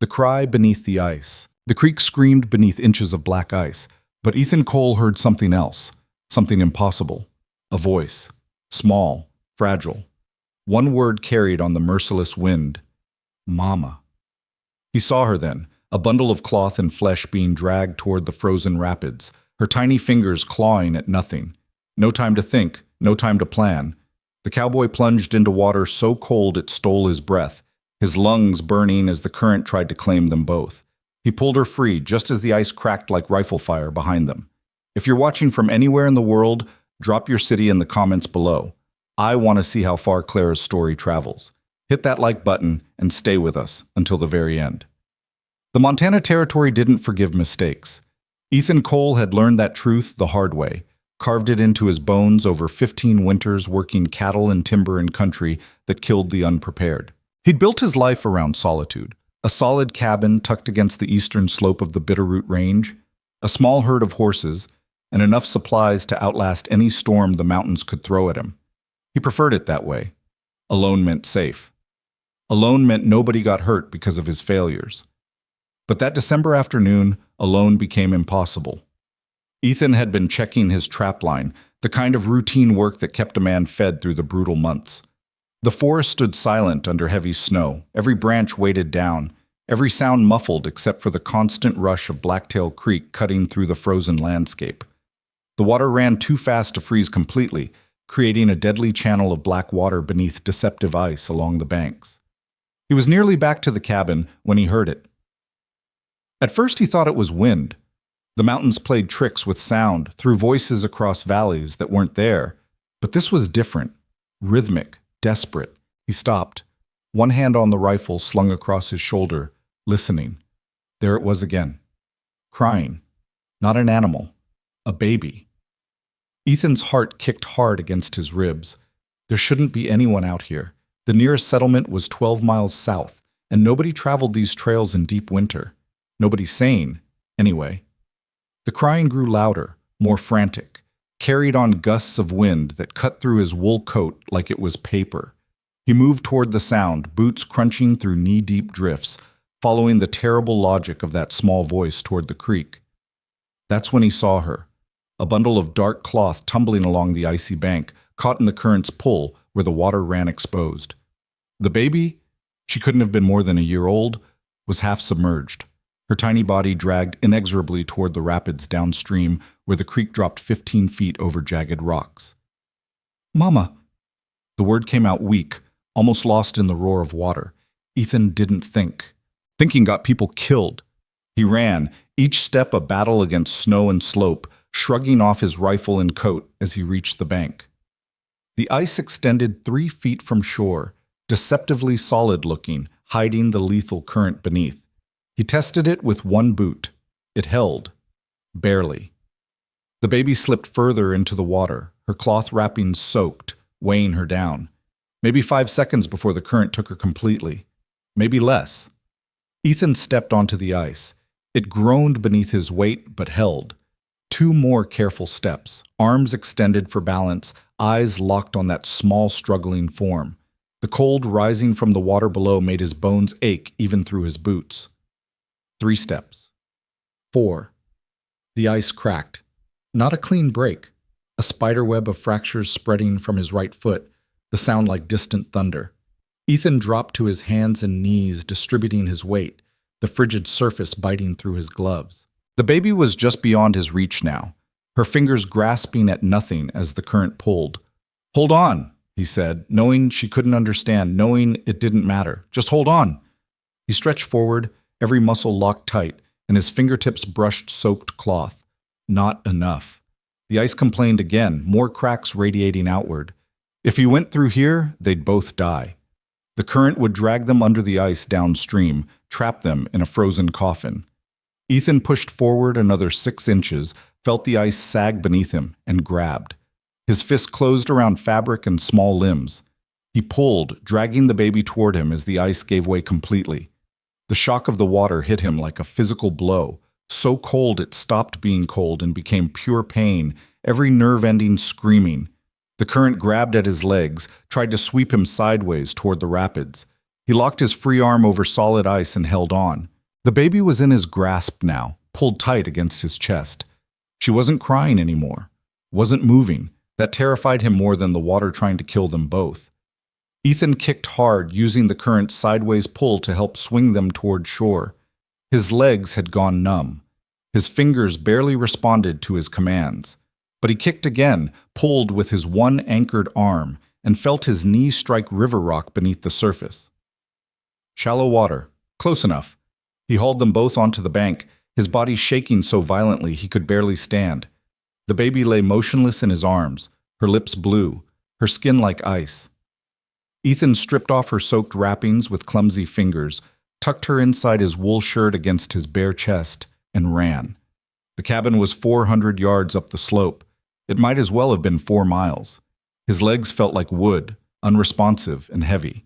The cry beneath the ice. The creek screamed beneath inches of black ice, but Ethan Cole heard something else, something impossible. A voice. Small, fragile. One word carried on the merciless wind. Mama. He saw her then, a bundle of cloth and flesh being dragged toward the frozen rapids, her tiny fingers clawing at nothing. No time to think, no time to plan. The cowboy plunged into water so cold it stole his breath, his lungs burning as the current tried to claim them both. He pulled her free just as the ice cracked like rifle fire behind them. If you're watching from anywhere in the world, drop your city in the comments below. I want to see how far Clara's story travels. Hit that like button and stay with us until the very end. The Montana Territory didn't forgive mistakes. Ethan Cole had learned that truth the hard way, carved it into his bones over 15 winters working cattle and timber in country that killed the unprepared. He'd built his life around solitude, a solid cabin tucked against the eastern slope of the Bitterroot Range, a small herd of horses, and enough supplies to outlast any storm the mountains could throw at him. He preferred it that way. Alone meant safe. Alone meant nobody got hurt because of his failures. But that December afternoon, alone became impossible. Ethan had been checking his trap line, the kind of routine work that kept a man fed through the brutal months. The forest stood silent under heavy snow, every branch weighted down, every sound muffled except for the constant rush of Blacktail Creek cutting through the frozen landscape. The water ran too fast to freeze completely, creating a deadly channel of black water beneath deceptive ice along the banks. He was nearly back to the cabin when he heard it. At first he thought it was wind. The mountains played tricks with sound, threw voices across valleys that weren't there. But this was different, rhythmic, desperate. He stopped, one hand on the rifle slung across his shoulder, listening. There it was again. Crying. Not an animal. A baby. Ethan's heart kicked hard against his ribs. There shouldn't be anyone out here. The nearest settlement was 12 miles south, and nobody traveled these trails in deep winter. Nobody sane, anyway. The crying grew louder, more frantic, carried on gusts of wind that cut through his wool coat like it was paper. He moved toward the sound, boots crunching through knee-deep drifts, following the terrible logic of that small voice toward the creek. That's when he saw her, a bundle of dark cloth tumbling along the icy bank, caught in the current's pull where the water ran exposed. The baby, she couldn't have been more than a year old, was half submerged. Her tiny body dragged inexorably toward the rapids downstream where the creek dropped 15 feet over jagged rocks. Mama! The word came out weak, almost lost in the roar of water. Ethan didn't think. Thinking got people killed. He ran, each step a battle against snow and slope, shrugging off his rifle and coat as he reached the bank. The ice extended 3 feet from shore, deceptively solid-looking, hiding the lethal current beneath. He tested it with one boot. It held. Barely. The baby slipped further into the water, her cloth wrappings soaked, weighing her down. Maybe 5 seconds before the current took her completely. Maybe less. Ethan stepped onto the ice. It groaned beneath his weight, but held. 2 more careful steps, arms extended for balance, eyes locked on that small, struggling form. The cold rising from the water below made his bones ache even through his boots. 3 steps. 4. The ice cracked. Not a clean break. A spiderweb of fractures spreading from his right foot, the sound like distant thunder. Ethan dropped to his hands and knees, distributing his weight, the frigid surface biting through his gloves. The baby was just beyond his reach now, her fingers grasping at nothing as the current pulled. Hold on, he said, knowing she couldn't understand, knowing it didn't matter. Just hold on. He stretched forward, every muscle locked tight, and his fingertips brushed soaked cloth. Not enough. The ice complained again, more cracks radiating outward. If he went through here, they'd both die. The current would drag them under the ice downstream, trap them in a frozen coffin. Ethan pushed forward another 6 inches, felt the ice sag beneath him, and grabbed. His fist closed around fabric and small limbs. He pulled, dragging the baby toward him as the ice gave way completely. The shock of the water hit him like a physical blow, so cold it stopped being cold and became pure pain, every nerve ending screaming. The current grabbed at his legs, tried to sweep him sideways toward the rapids. He locked his free arm over solid ice and held on. The baby was in his grasp now, pulled tight against his chest. She wasn't crying anymore, wasn't moving. That terrified him more than the water trying to kill them both. Ethan kicked hard, using the current's sideways pull to help swing them toward shore. His legs had gone numb. His fingers barely responded to his commands. But he kicked again, pulled with his one anchored arm, and felt his knee strike river rock beneath the surface. Shallow water. Close enough. He hauled them both onto the bank, his body shaking so violently he could barely stand. The baby lay motionless in his arms, her lips blue, her skin like ice. Ethan stripped off her soaked wrappings with clumsy fingers, tucked her inside his wool shirt against his bare chest, and ran. The cabin was 400 yards up the slope. It might as well have been 4 miles. His legs felt like wood, unresponsive and heavy.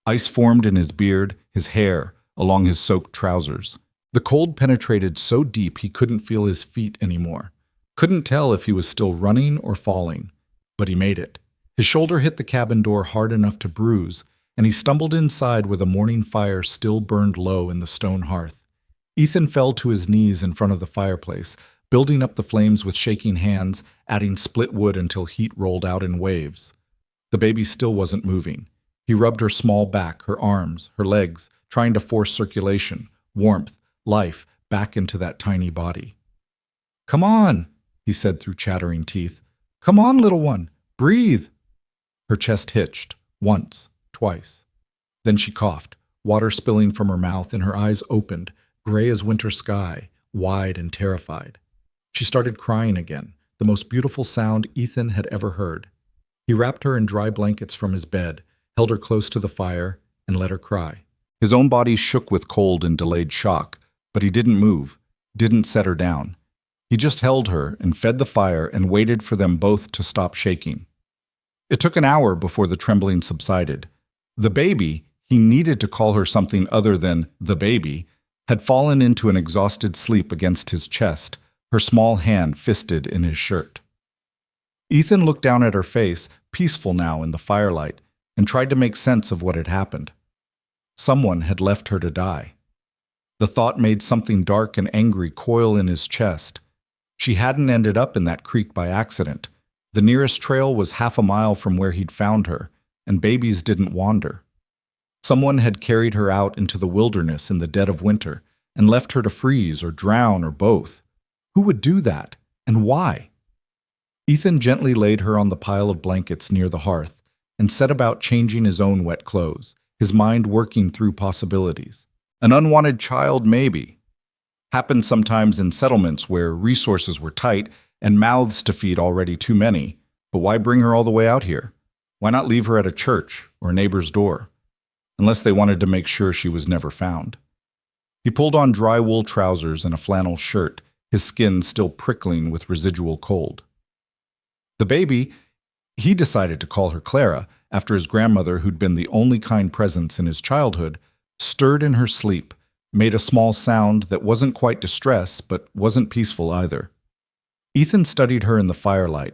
Ice formed in his beard, his hair, along his soaked trousers. The cold penetrated so deep he couldn't feel his feet anymore. Couldn't tell if he was still running or falling. But he made it. His shoulder hit the cabin door hard enough to bruise, and he stumbled inside where the morning fire still burned low in the stone hearth. Ethan fell to his knees in front of the fireplace, building up the flames with shaking hands, adding split wood until heat rolled out in waves. The baby still wasn't moving. He rubbed her small back, her arms, her legs, trying to force circulation, warmth, life back into that tiny body. "Come on," he said through chattering teeth. "Come on, little one. Breathe." Her chest hitched, once, twice. Then she coughed, water spilling from her mouth, and her eyes opened, gray as winter sky, wide and terrified. She started crying again, the most beautiful sound Ethan had ever heard. He wrapped her in dry blankets from his bed, held her close to the fire, and let her cry. His own body shook with cold and delayed shock, but he didn't move, didn't set her down. He just held her and fed the fire and waited for them both to stop shaking. It took an hour before the trembling subsided. The baby, he needed to call her something other than the baby, had fallen into an exhausted sleep against his chest, her small hand fisted in his shirt. Ethan looked down at her face, peaceful now in the firelight, and tried to make sense of what had happened. Someone had left her to die. The thought made something dark and angry coil in his chest. She hadn't ended up in that creek by accident. The nearest trail was 1/2 a mile from where he'd found her, and babies didn't wander. Someone had carried her out into the wilderness in the dead of winter and left her to freeze or drown or both. Who would do that, and why? Ethan gently laid her on the pile of blankets near the hearth and set about changing his own wet clothes, his mind working through possibilities. An unwanted child, maybe. Happened sometimes in settlements where resources were tight and mouths to feed already too many. But why bring her all the way out here? Why not leave her at a church or a neighbor's door? Unless they wanted to make sure she was never found. He pulled on dry wool trousers and a flannel shirt, his skin still prickling with residual cold. The baby, he decided to call her Clara after his grandmother, who'd been the only kind presence in his childhood, stirred in her sleep, made a small sound that wasn't quite distress but wasn't peaceful either. Ethan studied her in the firelight.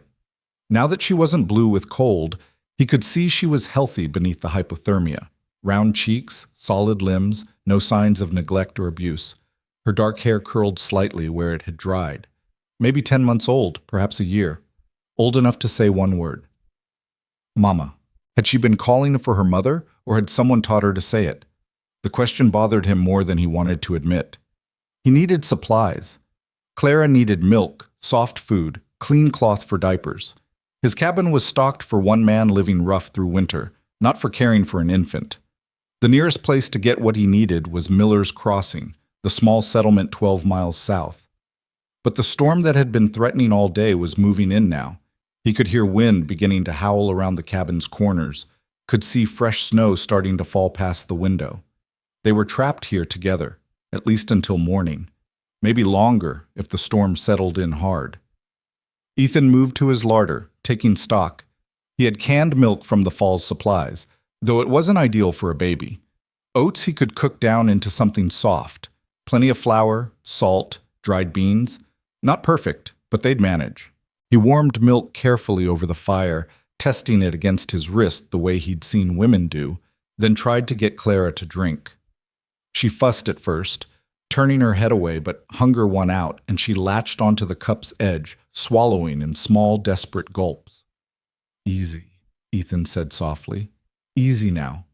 Now that she wasn't blue with cold, he could see she was healthy beneath the hypothermia. Round cheeks, solid limbs, no signs of neglect or abuse. Her dark hair curled slightly where it had dried. Maybe 10 months old, perhaps a year. Old enough to say one word. Mama. Had she been calling for her mother, or had someone taught her to say it? The question bothered him more than he wanted to admit. He needed supplies. Clara needed milk, soft food, clean cloth for diapers. His cabin was stocked for one man living rough through winter, not for caring for an infant. The nearest place to get what he needed was Miller's Crossing, the small settlement 12 miles south. But the storm that had been threatening all day was moving in now. He could hear wind beginning to howl around the cabin's corners, could see fresh snow starting to fall past the window. They were trapped here together, at least until morning. Maybe longer if the storm settled in hard. Ethan moved to his larder, taking stock. He had canned milk from the fall's supplies, though it wasn't ideal for a baby. Oats he could cook down into something soft. Plenty of flour, salt, dried beans. Not perfect, but they'd manage. He warmed milk carefully over the fire, testing it against his wrist the way he'd seen women do, then tried to get Clara to drink. She fussed at first, turning her head away, but hunger won out, and she latched onto the cup's edge, swallowing in small, desperate gulps. "Easy," Ethan said softly. "Easy now.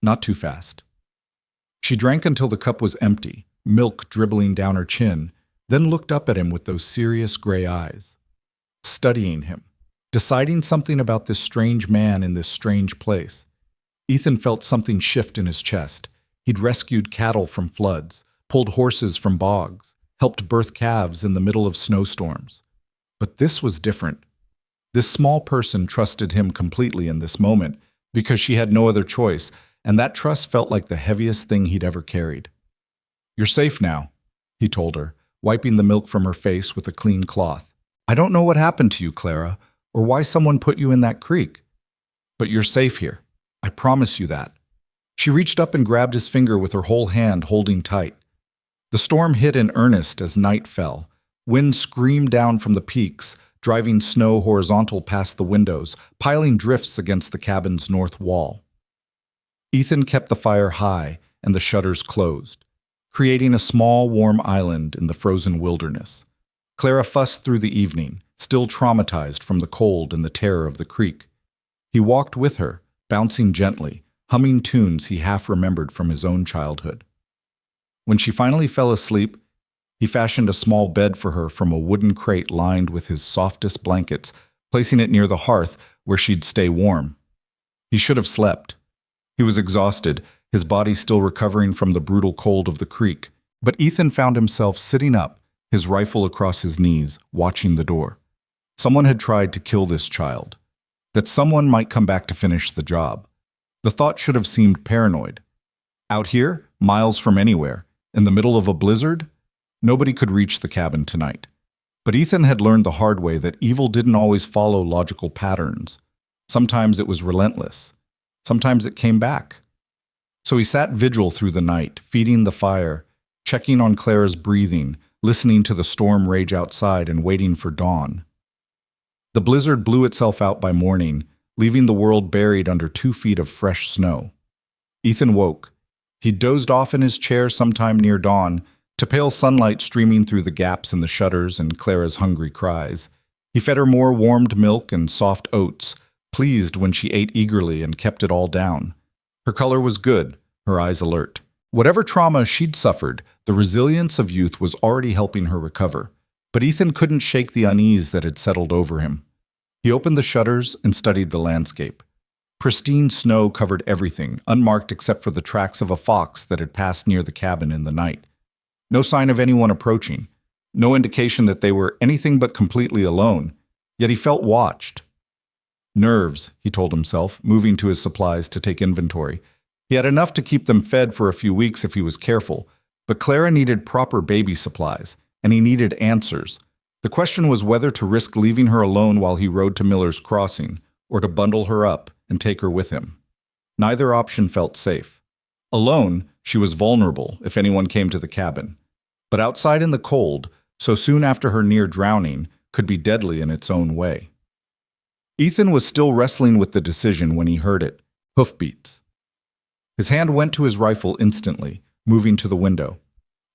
Not too fast." She drank until the cup was empty, milk dribbling down her chin, then looked up at him with those serious gray eyes. Studying him, deciding something about this strange man in this strange place. Ethan felt something shift in his chest. He'd rescued cattle from floods, pulled horses from bogs, helped birth calves in the middle of snowstorms. But this was different. This small person trusted him completely in this moment because she had no other choice, and that trust felt like the heaviest thing he'd ever carried. "You're safe now," he told her, wiping the milk from her face with a clean cloth. "I don't know what happened to you, Clara, or why someone put you in that creek. But you're safe here. I promise you that." She reached up and grabbed his finger with her whole hand, holding tight. The storm hit in earnest as night fell. Wind screamed down from the peaks, driving snow horizontal past the windows, piling drifts against the cabin's north wall. Ethan kept the fire high and the shutters closed, creating a small, warm island in the frozen wilderness. Clara fussed through the evening, still traumatized from the cold and the terror of the creek. He walked with her, bouncing gently, humming tunes he half remembered from his own childhood. When she finally fell asleep, he fashioned a small bed for her from a wooden crate lined with his softest blankets, placing it near the hearth where she'd stay warm. He should have slept. He was exhausted, his body still recovering from the brutal cold of the creek, but Ethan found himself sitting up, his rifle across his knees, watching the door. Someone had tried to kill this child. That someone might come back to finish the job. The thought should have seemed paranoid. Out here, miles from anywhere, in the middle of a blizzard, nobody could reach the cabin tonight. But Ethan had learned the hard way that evil didn't always follow logical patterns. Sometimes it was relentless. Sometimes it came back. So he sat vigil through the night, feeding the fire, checking on Clara's breathing, listening to the storm rage outside and waiting for dawn. The blizzard blew itself out by morning, leaving the world buried under 2 feet of fresh snow. Ethan woke. He dozed off in his chair sometime near dawn, to pale sunlight streaming through the gaps in the shutters and Clara's hungry cries. He fed her more warmed milk and soft oats, pleased when she ate eagerly and kept it all down. Her color was good, her eyes alert. Whatever trauma she'd suffered, the resilience of youth was already helping her recover. But Ethan couldn't shake the unease that had settled over him. He opened the shutters and studied the landscape. Pristine snow covered everything, unmarked except for the tracks of a fox that had passed near the cabin in the night. No sign of anyone approaching, no indication that they were anything but completely alone, yet he felt watched. Nerves, he told himself, moving to his supplies to take inventory. He had enough to keep them fed for a few weeks if he was careful, but Clara needed proper baby supplies, and he needed answers. The question was whether to risk leaving her alone while he rode to Miller's Crossing, or to bundle her up and take her with him. Neither option felt safe. Alone, she was vulnerable if anyone came to the cabin. But outside in the cold, so soon after her near drowning, could be deadly in its own way. Ethan was still wrestling with the decision when he heard it, hoofbeats. His hand went to his rifle instantly, moving to the window.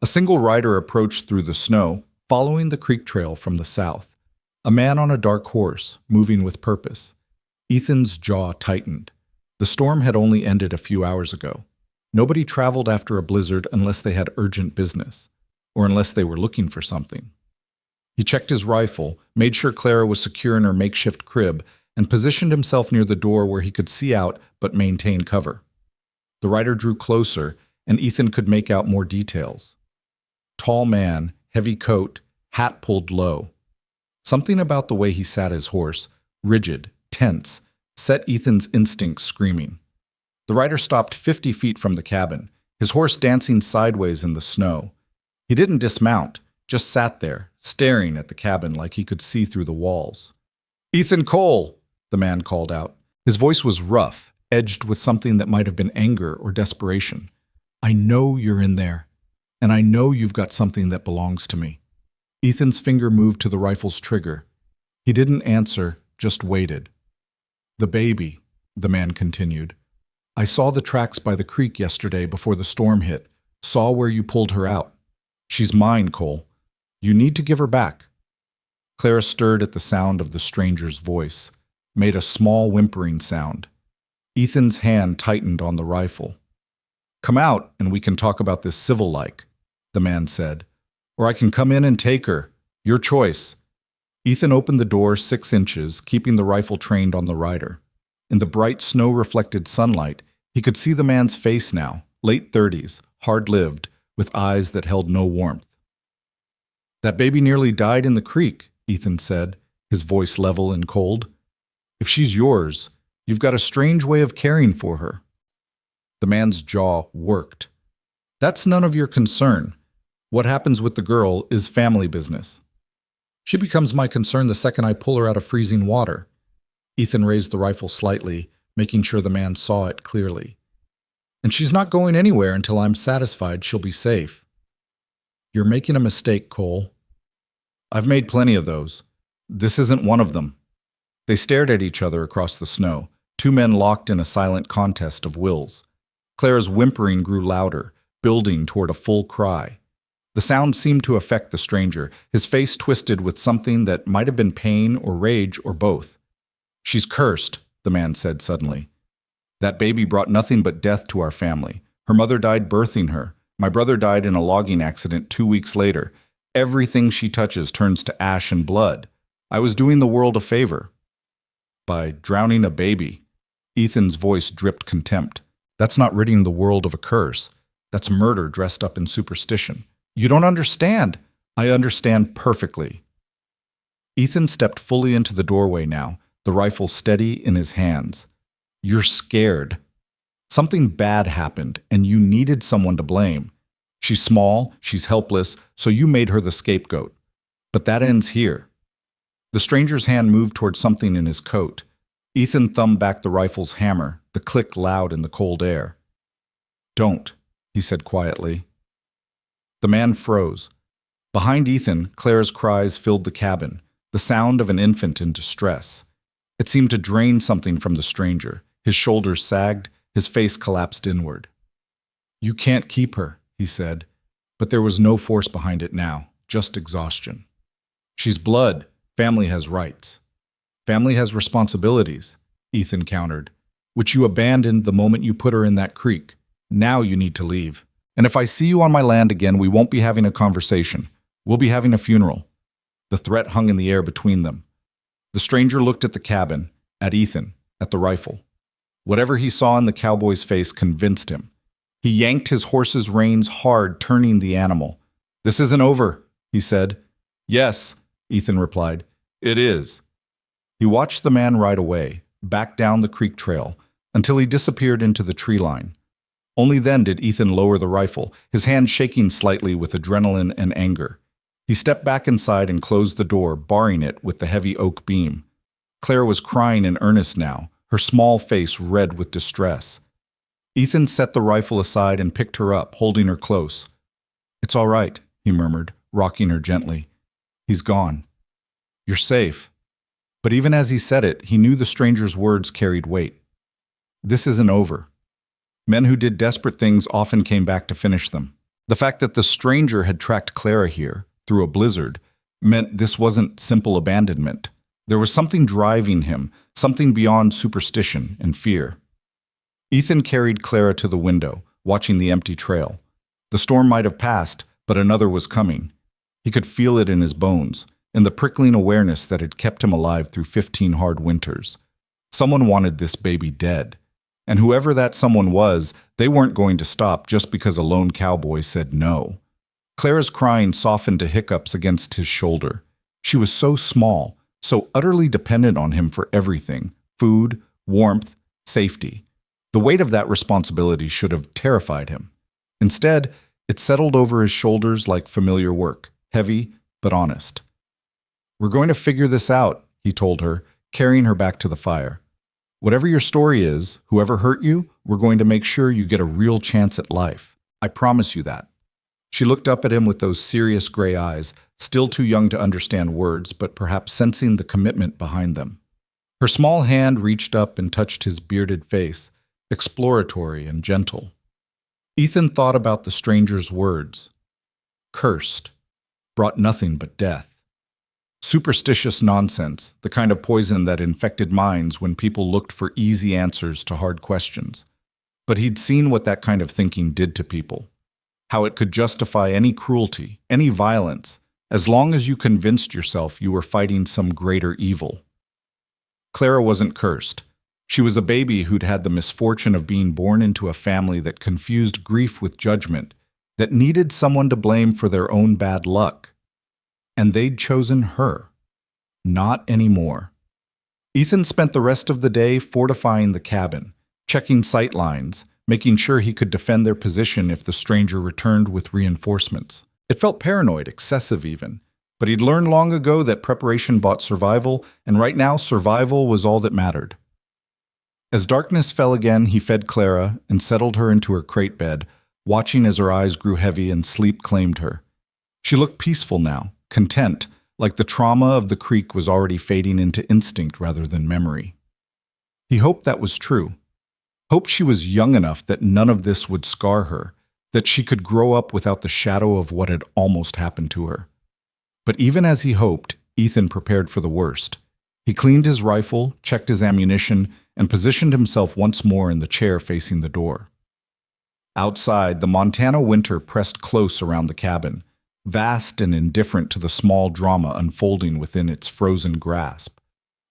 A single rider approached through the snow, following the creek trail from the south. A man on a dark horse, moving with purpose. Ethan's jaw tightened. The storm had only ended a few hours ago. Nobody traveled after a blizzard unless they had urgent business, or unless they were looking for something. He checked his rifle, made sure Clara was secure in her makeshift crib, and positioned himself near the door where he could see out but maintain cover. The rider drew closer, and Ethan could make out more details. Tall man, heavy coat, hat pulled low. Something about the way he sat his horse, rigid, tense, set Ethan's instincts screaming. The rider stopped 50 feet from the cabin, his horse dancing sideways in the snow. He didn't dismount, just sat there, staring at the cabin like he could see through the walls. "Ethan Cole!" the man called out. His voice was rough, edged with something that might have been anger or desperation. "I know you're in there, and I know you've got something that belongs to me." Ethan's finger moved to the rifle's trigger. He didn't answer, just waited. "The baby," the man continued. "I saw the tracks by the creek yesterday before the storm hit, saw where you pulled her out. She's mine, Cole. You need to give her back. Clara stirred at the sound of the stranger's voice, made a small whimpering sound. Ethan's hand tightened on the rifle. Come out and we can talk about this civil-like, the man said. Or I can come in and take her. Your choice. Ethan opened the door 6 inches, keeping the rifle trained on the rider. In the bright snow-reflected sunlight, he could see the man's face now, late 30s, hard-lived, with eyes that held no warmth. That baby nearly died in the creek, Ethan said, his voice level and cold. If she's yours, you've got a strange way of caring for her. The man's jaw worked. That's none of your concern. What happens with the girl is family business. She becomes my concern the second I pull her out of freezing water. Ethan raised the rifle slightly, making sure the man saw it clearly. And she's not going anywhere until I'm satisfied she'll be safe. You're making a mistake, Cole. I've made plenty of those. This isn't one of them. They stared at each other across the snow, 2 men locked in a silent contest of wills. Clara's whimpering grew louder, building toward a full cry. The sound seemed to affect the stranger, his face twisted with something that might have been pain or rage or both. She's cursed, the man said suddenly. That baby brought nothing but death to our family. Her mother died birthing her. My brother died in a logging accident 2 weeks later. Everything she touches turns to ash and blood. I was doing the world a favor. By drowning a baby. Ethan's voice dripped contempt. That's not ridding the world of a curse. That's murder dressed up in superstition. You don't understand. I understand perfectly. Ethan stepped fully into the doorway now, the rifle steady in his hands. You're scared. Something bad happened, and you needed someone to blame. She's small, she's helpless, so you made her the scapegoat. But that ends here. The stranger's hand moved toward something in his coat. Ethan thumbed back the rifle's hammer, the click loud in the cold air. Don't, he said quietly. The man froze. Behind Ethan, Clara's cries filled the cabin, the sound of an infant in distress. It seemed to drain something from the stranger. His shoulders sagged, his face collapsed inward. You can't keep her, he said, but there was no force behind it now, just exhaustion. She's blood. Family has rights. Family has responsibilities, Ethan countered, which you abandoned the moment you put her in that creek. Now you need to leave. And if I see you on my land again, we won't be having a conversation. We'll be having a funeral. The threat hung in the air between them. The stranger looked at the cabin, at Ethan, at the rifle. Whatever he saw in the cowboy's face convinced him. He yanked his horse's reins hard, turning the animal. This isn't over, he said. Yes, Ethan replied. It is. He watched the man ride away, back down the creek trail, until he disappeared into the tree line. Only then did Ethan lower the rifle, his hand shaking slightly with adrenaline and anger. He stepped back inside and closed the door, barring it with the heavy oak beam. Clara was crying in earnest now, her small face red with distress. Ethan set the rifle aside and picked her up, holding her close. It's all right, he murmured, rocking her gently. He's gone. You're safe. But even as he said it, he knew the stranger's words carried weight. This isn't over. Men who did desperate things often came back to finish them. The fact that the stranger had tracked Clara here, through a blizzard, meant this wasn't simple abandonment. There was something driving him, something beyond superstition and fear. Ethan carried Clara to the window, watching the empty trail. The storm might have passed, but another was coming. He could feel it in his bones, in the prickling awareness that had kept him alive through 15 hard winters. Someone wanted this baby dead. And whoever that someone was, they weren't going to stop just because a lone cowboy said no. Clara's crying softened to hiccups against his shoulder. She was so small, so utterly dependent on him for everything: food, warmth, safety. The weight of that responsibility should have terrified him. Instead, it settled over his shoulders like familiar work, heavy but honest. We're going to figure this out, he told her, carrying her back to the fire. Whatever your story is, whoever hurt you, we're going to make sure you get a real chance at life. I promise you that. She looked up at him with those serious gray eyes, still too young to understand words, but perhaps sensing the commitment behind them. Her small hand reached up and touched his bearded face, exploratory and gentle. Ethan thought about the stranger's words. cursed, brought nothing but death. Superstitious nonsense, the kind of poison that infected minds when people looked for easy answers to hard questions. But he'd seen what that kind of thinking did to people, how it could justify any cruelty, any violence, as long as you convinced yourself you were fighting some greater evil. Clara wasn't cursed. She was a baby who'd had the misfortune of being born into a family that confused grief with judgment, that needed someone to blame for their own bad luck. And they'd chosen her. Not anymore. Ethan spent the rest of the day fortifying the cabin, checking sight lines, making sure he could defend their position if the stranger returned with reinforcements. It felt paranoid, excessive even, but he'd learned long ago that preparation bought survival, and right now survival was all that mattered. As darkness fell again, he fed Clara and settled her into her crate bed, watching as her eyes grew heavy and sleep claimed her. She looked peaceful now, content, like the trauma of the creek was already fading into instinct rather than memory. He hoped that was true. Hoped she was young enough that none of this would scar her, that she could grow up without the shadow of what had almost happened to her. But even as he hoped, Ethan prepared for the worst. He cleaned his rifle, checked his ammunition, and positioned himself once more in the chair facing the door. Outside, the Montana winter pressed close around the cabin, vast and indifferent to the small drama unfolding within its frozen grasp.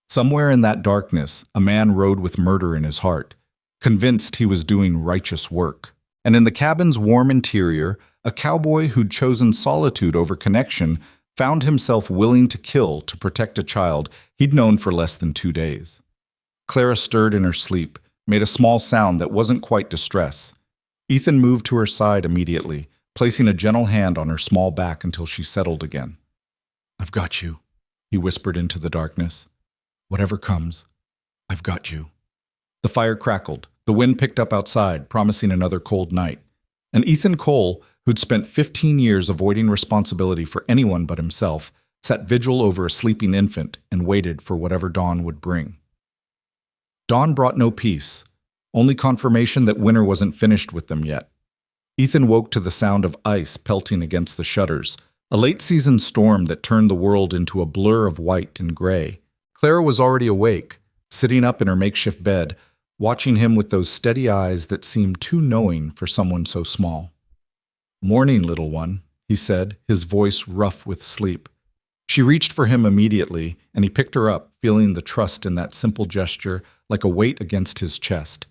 Somewhere in that darkness, a man rode with murder in his heart, convinced he was doing righteous work. And in the cabin's warm interior, a cowboy who'd chosen solitude over connection found himself willing to kill to protect a child he'd known for less than 2 days. Clara stirred in her sleep, made a small sound that wasn't quite distress. Ethan moved to her side immediately, placing a gentle hand on her small back until she settled again. "I've got you," he whispered into the darkness. "Whatever comes, I've got you." The fire crackled. The wind picked up outside, promising another cold night. And Ethan Cole, who'd spent 15 years avoiding responsibility for anyone but himself, sat vigil over a sleeping infant and waited for whatever dawn would bring. Dawn brought no peace, only confirmation that winter wasn't finished with them yet. Ethan woke to the sound of ice pelting against the shutters, a late-season storm that turned the world into a blur of white and gray. Clara was already awake, sitting up in her makeshift bed, watching him with those steady eyes that seemed too knowing for someone so small. "Morning, little one," he said, his voice rough with sleep. She reached for him immediately, and he picked her up, feeling the trust in that simple gesture like a weight against his chest.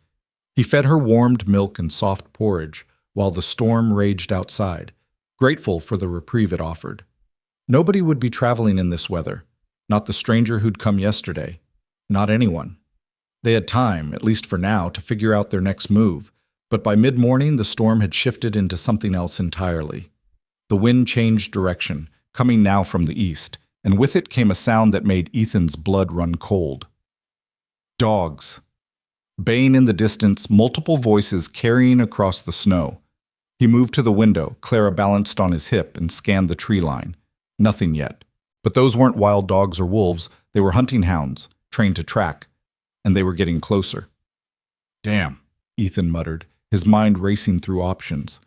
He fed her warmed milk and soft porridge while the storm raged outside, grateful for the reprieve it offered. Nobody would be traveling in this weather, not the stranger who'd come yesterday, not anyone. They had time, at least for now, to figure out their next move, but by mid-morning the storm had shifted into something else entirely. The wind changed direction, coming now from the east, and with it came a sound that made Ethan's blood run cold. Dogs. Baying in the distance, multiple voices carrying across the snow. He moved to the window, Clara balanced on his hip, and scanned the tree line. Nothing yet. But those weren't wild dogs or wolves, they were hunting hounds, trained to track. And they were getting closer. "Damn," Ethan muttered, his mind racing through options.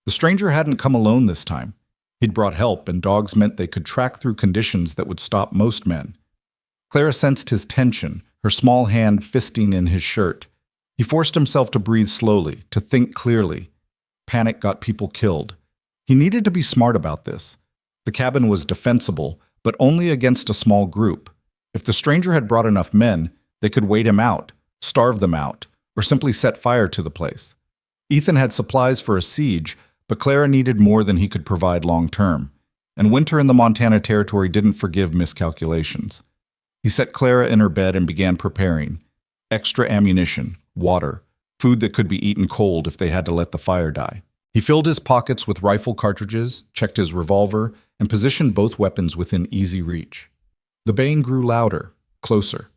The stranger hadn't come alone this time. He'd brought help, and dogs meant they could track through conditions that would stop most men. Clara sensed his tension, her small hand fisting in his shirt. He forced himself to breathe slowly, to think clearly. Panic got people killed. He needed to be smart about this. The cabin was defensible, but only against a small group. If the stranger had brought enough men, they could wait him out, starve them out, or simply set fire to the place. Ethan had supplies for a siege, but Clara needed more than he could provide long-term, and winter in the Montana Territory didn't forgive miscalculations. He set Clara in her bed and began preparing. Extra ammunition, water, food that could be eaten cold if they had to let the fire die. He filled his pockets with rifle cartridges, checked his revolver, and positioned both weapons within easy reach. The baying grew louder, closer.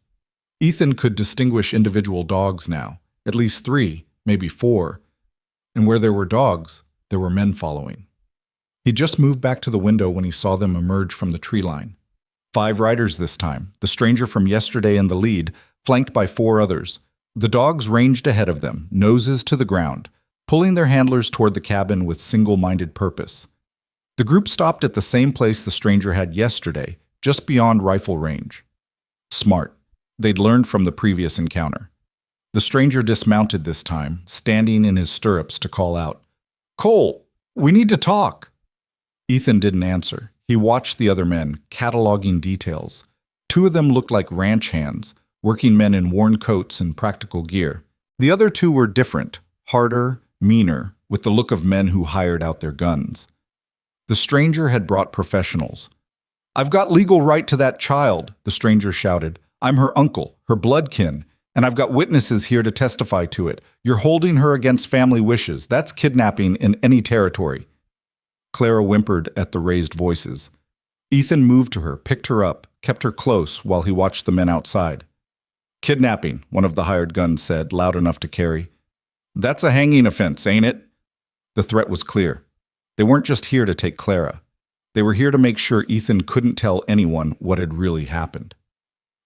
Ethan could distinguish individual dogs now, at least 3, maybe 4, and where there were dogs, there were men following. He just moved back to the window when he saw them emerge from the tree line. 5 riders this time, the stranger from yesterday in the lead, flanked by 4 others. The dogs ranged ahead of them, noses to the ground, pulling their handlers toward the cabin with single-minded purpose. The The group stopped at the same place the stranger had yesterday, just beyond rifle range. Smart. They'd learned from the previous encounter. The stranger dismounted this time, standing in his stirrups to call out, "Cole, we need to talk." Ethan didn't answer. He watched the other men, cataloging details. Two of them looked like ranch hands, working men in worn coats and practical gear. The other two were different, harder, meaner, with the look of men who hired out their guns. The stranger had brought professionals. "I've got legal right to that child," the stranger shouted. "I'm her uncle, her bloodkin, and I've got witnesses here to testify to it. You're holding her against family wishes. That's kidnapping in any territory." Clara whimpered at the raised voices. Ethan moved to her, picked her up, kept her close while he watched the men outside. "Kidnapping," one of the hired guns said, loud enough to carry. "That's a hanging offense, ain't it?" The threat was clear. They weren't just here to take Clara. They were here to make sure Ethan couldn't tell anyone what had really happened.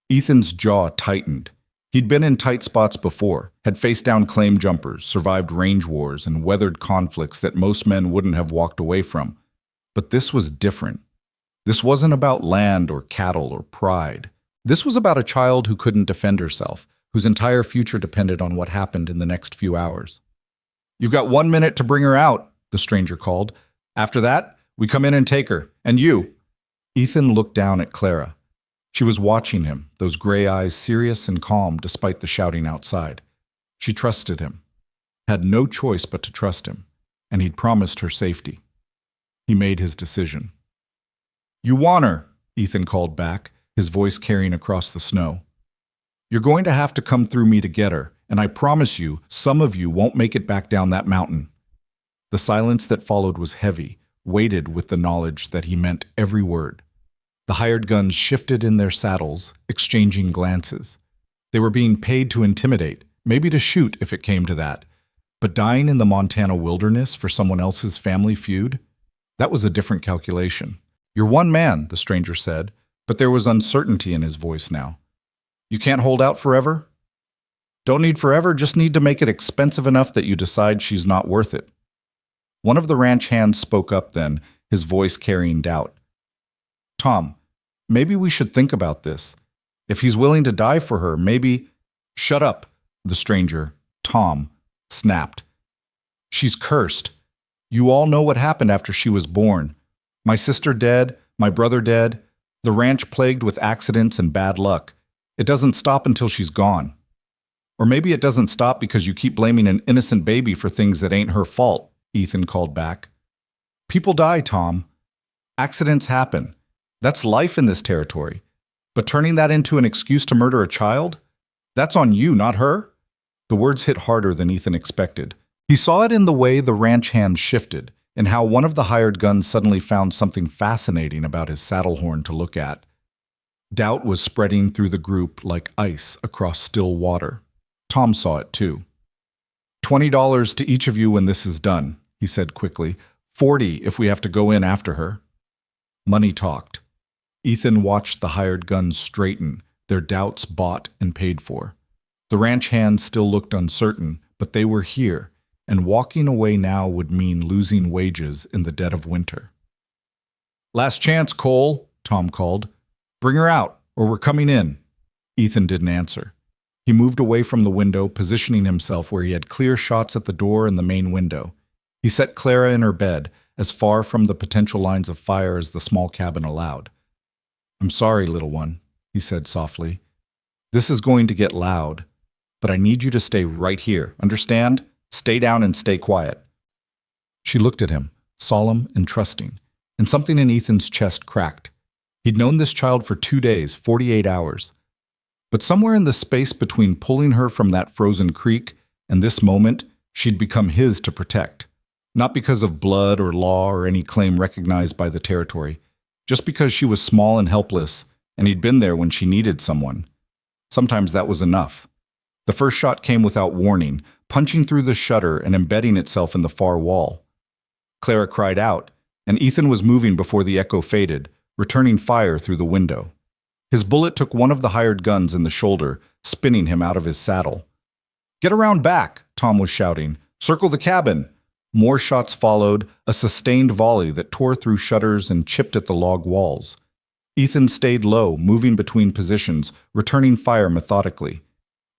Ethan's jaw tightened. He'd been in tight spots before, had faced down claim jumpers, survived range wars, and weathered conflicts that most men wouldn't have walked away from. But this was different. This wasn't about land or cattle or pride. This was about a child who couldn't defend herself, whose entire future depended on what happened in the next few hours. "You've got 1 minute to bring her out," the stranger called. "After that, we come in and take her. And you." Ethan looked down at Clara. She was watching him, those gray eyes serious and calm despite the shouting outside. She trusted him, had no choice but to trust him, and he'd promised her safety. He made his decision. "You want her," Ethan called back, his voice carrying across the snow. "You're going to have to come through me to get her, and I promise you, some of you won't make it back down that mountain." The silence that followed was heavy, weighted with the knowledge that he meant every word. The hired guns shifted in their saddles, exchanging glances. They were being paid to intimidate, maybe to shoot if it came to that. But dying in the Montana wilderness for someone else's family feud? That was a different calculation. "You're one man," the stranger said, but there was uncertainty in his voice now. "You can't hold out forever?" "Don't need forever, just need to make it expensive enough that you decide she's not worth it." One of the ranch hands spoke up then, his voice carrying doubt. "Tom, maybe we should think about this. If he's willing to die for her, maybe—" "Shut up," the stranger, Tom, snapped. "She's cursed. You all know what happened after she was born. My sister dead, my brother dead, the ranch plagued with accidents and bad luck. It doesn't stop until she's gone. Or maybe it doesn't stop because you keep blaming an innocent baby for things that ain't her fault," Ethan called back. "People die, Tom. Accidents happen. That's life in this territory. But turning that into an excuse to murder a child? That's on you, not her." The words hit harder than Ethan expected. He saw it in the way the ranch hand shifted, and how one of the hired guns suddenly found something fascinating about his saddle horn to look at. Doubt was spreading through the group like ice across still water. Tom saw it too. $20 to each of you when this is done," he said quickly. $40 if we have to go in after her." Money talked. Ethan watched the hired guns straighten, their doubts bought and paid for. The ranch hands still looked uncertain, but they were here, and walking away now would mean losing wages in the dead of winter. "Last chance, Cole," Tom called. "Bring her out, or we're coming in." Ethan didn't answer. He moved away from the window, positioning himself where he had clear shots at the door and the main window. He set Clara in her bed, as far from the potential lines of fire as the small cabin allowed. "I'm sorry, little one," he said softly. "This is going to get loud, but I need you to stay right here, understand? Stay down and stay quiet." She looked at him, solemn and trusting, and something in Ethan's chest cracked. He'd known this child for 2 days, 48 hours. But somewhere in the space between pulling her from that frozen creek and this moment, she'd become his to protect. Not because of blood or law or any claim recognized by the territory, just because she was small and helpless, and he'd been there when she needed someone. Sometimes that was enough. The first shot came without warning, punching through the shutter and embedding itself in the far wall. Clara cried out, and Ethan was moving before the echo faded, returning fire through the window. His bullet took one of the hired guns in the shoulder, spinning him out of his saddle. "Get around back," Tom was shouting. "Circle the cabin." More shots followed, a sustained volley that tore through shutters and chipped at the log walls. Ethan stayed low, moving between positions, returning fire methodically.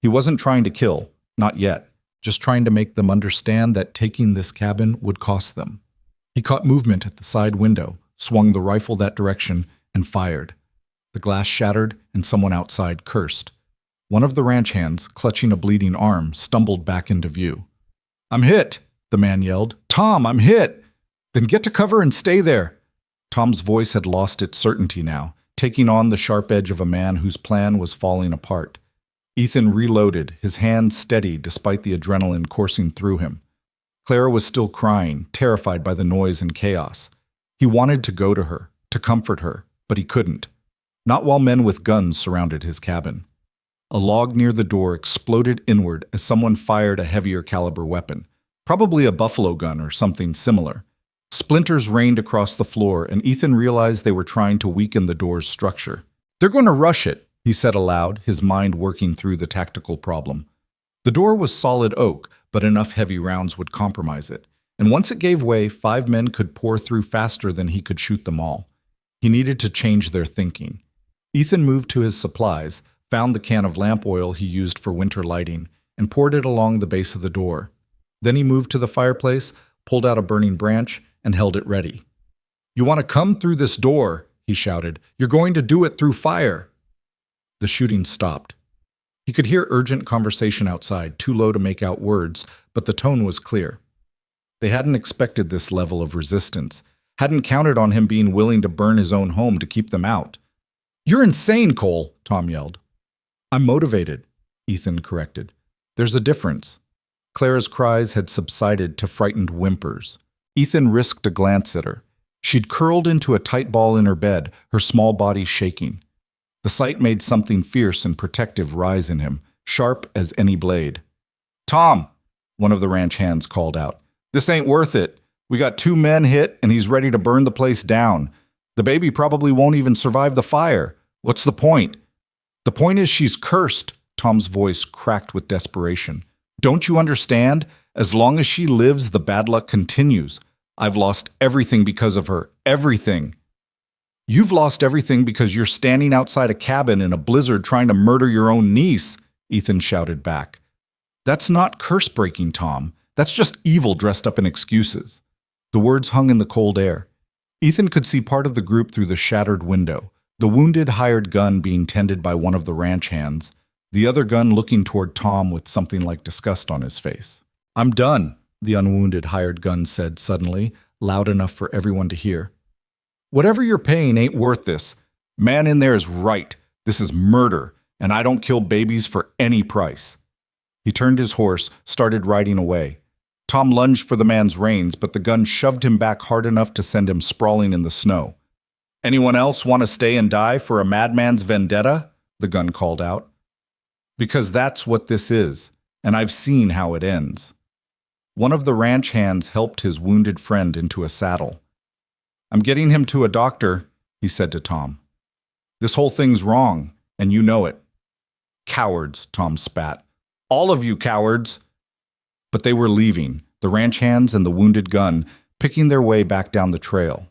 He wasn't trying to kill, not yet, just trying to make them understand that taking this cabin would cost them. He caught movement at the side window, swung the rifle that direction, and fired. The glass shattered, and someone outside cursed. One of the ranch hands, clutching a bleeding arm, stumbled back into view. "I'm hit!" the man yelled. "Tom, I'm hit!" "Then get to cover and stay there." Tom's voice had lost its certainty now, taking on the sharp edge of a man whose plan was falling apart. Ethan reloaded, his hand steady despite the adrenaline coursing through him. Clara was still crying, terrified by the noise and chaos. He wanted to go to her, to comfort her, but he couldn't. Not while men with guns surrounded his cabin. A log near the door exploded inward as someone fired a heavier caliber weapon, probably a buffalo gun or something similar. Splinters rained across the floor, and Ethan realized they were trying to weaken the door's structure. "They're going to rush it," he said aloud, his mind working through the tactical problem. The door was solid oak, but enough heavy rounds would compromise it, and once it gave way, 5 men could pour through faster than he could shoot them all. He needed to change their thinking. Ethan moved to his supplies, found the can of lamp oil he used for winter lighting, and poured it along the base of the door. Then he moved to the fireplace, pulled out a burning branch, and held it ready. "You want to come through this door," he shouted. "You're going to do it through fire." The shooting stopped. He could hear urgent conversation outside, too low to make out words, but the tone was clear. They hadn't expected this level of resistance, hadn't counted on him being willing to burn his own home to keep them out. "You're insane, Cole," Tom yelled. "I'm motivated," Ethan corrected. "There's a difference." Clara's cries had subsided to frightened whimpers. Ethan risked a glance at her. She'd curled into a tight ball in her bed, her small body shaking. The sight made something fierce and protective rise in him, sharp as any blade. "Tom," one of the ranch hands called out, "this ain't worth it. We got 2 men hit, and he's ready to burn the place down. The baby probably won't even survive the fire. What's the point?" "The point is she's cursed," Tom's voice cracked with desperation. "Don't you understand? As long as she lives, the bad luck continues. I've lost everything because of her. Everything." "You've lost everything because you're standing outside a cabin in a blizzard trying to murder your own niece," Ethan shouted back. "That's not curse-breaking, Tom. That's just evil dressed up in excuses." The words hung in the cold air. Ethan could see part of the group through the shattered window, the wounded hired gun being tended by one of the ranch hands, the other gun looking toward Tom with something like disgust on his face. "I'm done," the unwounded hired gun said suddenly, loud enough for everyone to hear. "Whatever you're paying ain't worth this. Man in there is right. This is murder, and I don't kill babies for any price." He turned his horse, started riding away. Tom lunged for the man's reins, but the gun shoved him back hard enough to send him sprawling in the snow. "Anyone else want to stay and die for a madman's vendetta?" the gun called out. "Because that's what this is, and I've seen how it ends." One of the ranch hands helped his wounded friend into a saddle. "I'm getting him to a doctor," he said to Tom. "This whole thing's wrong, and you know it." "Cowards," Tom spat. "All of you cowards!" But they were leaving, the ranch hands and the wounded gun, picking their way back down the trail.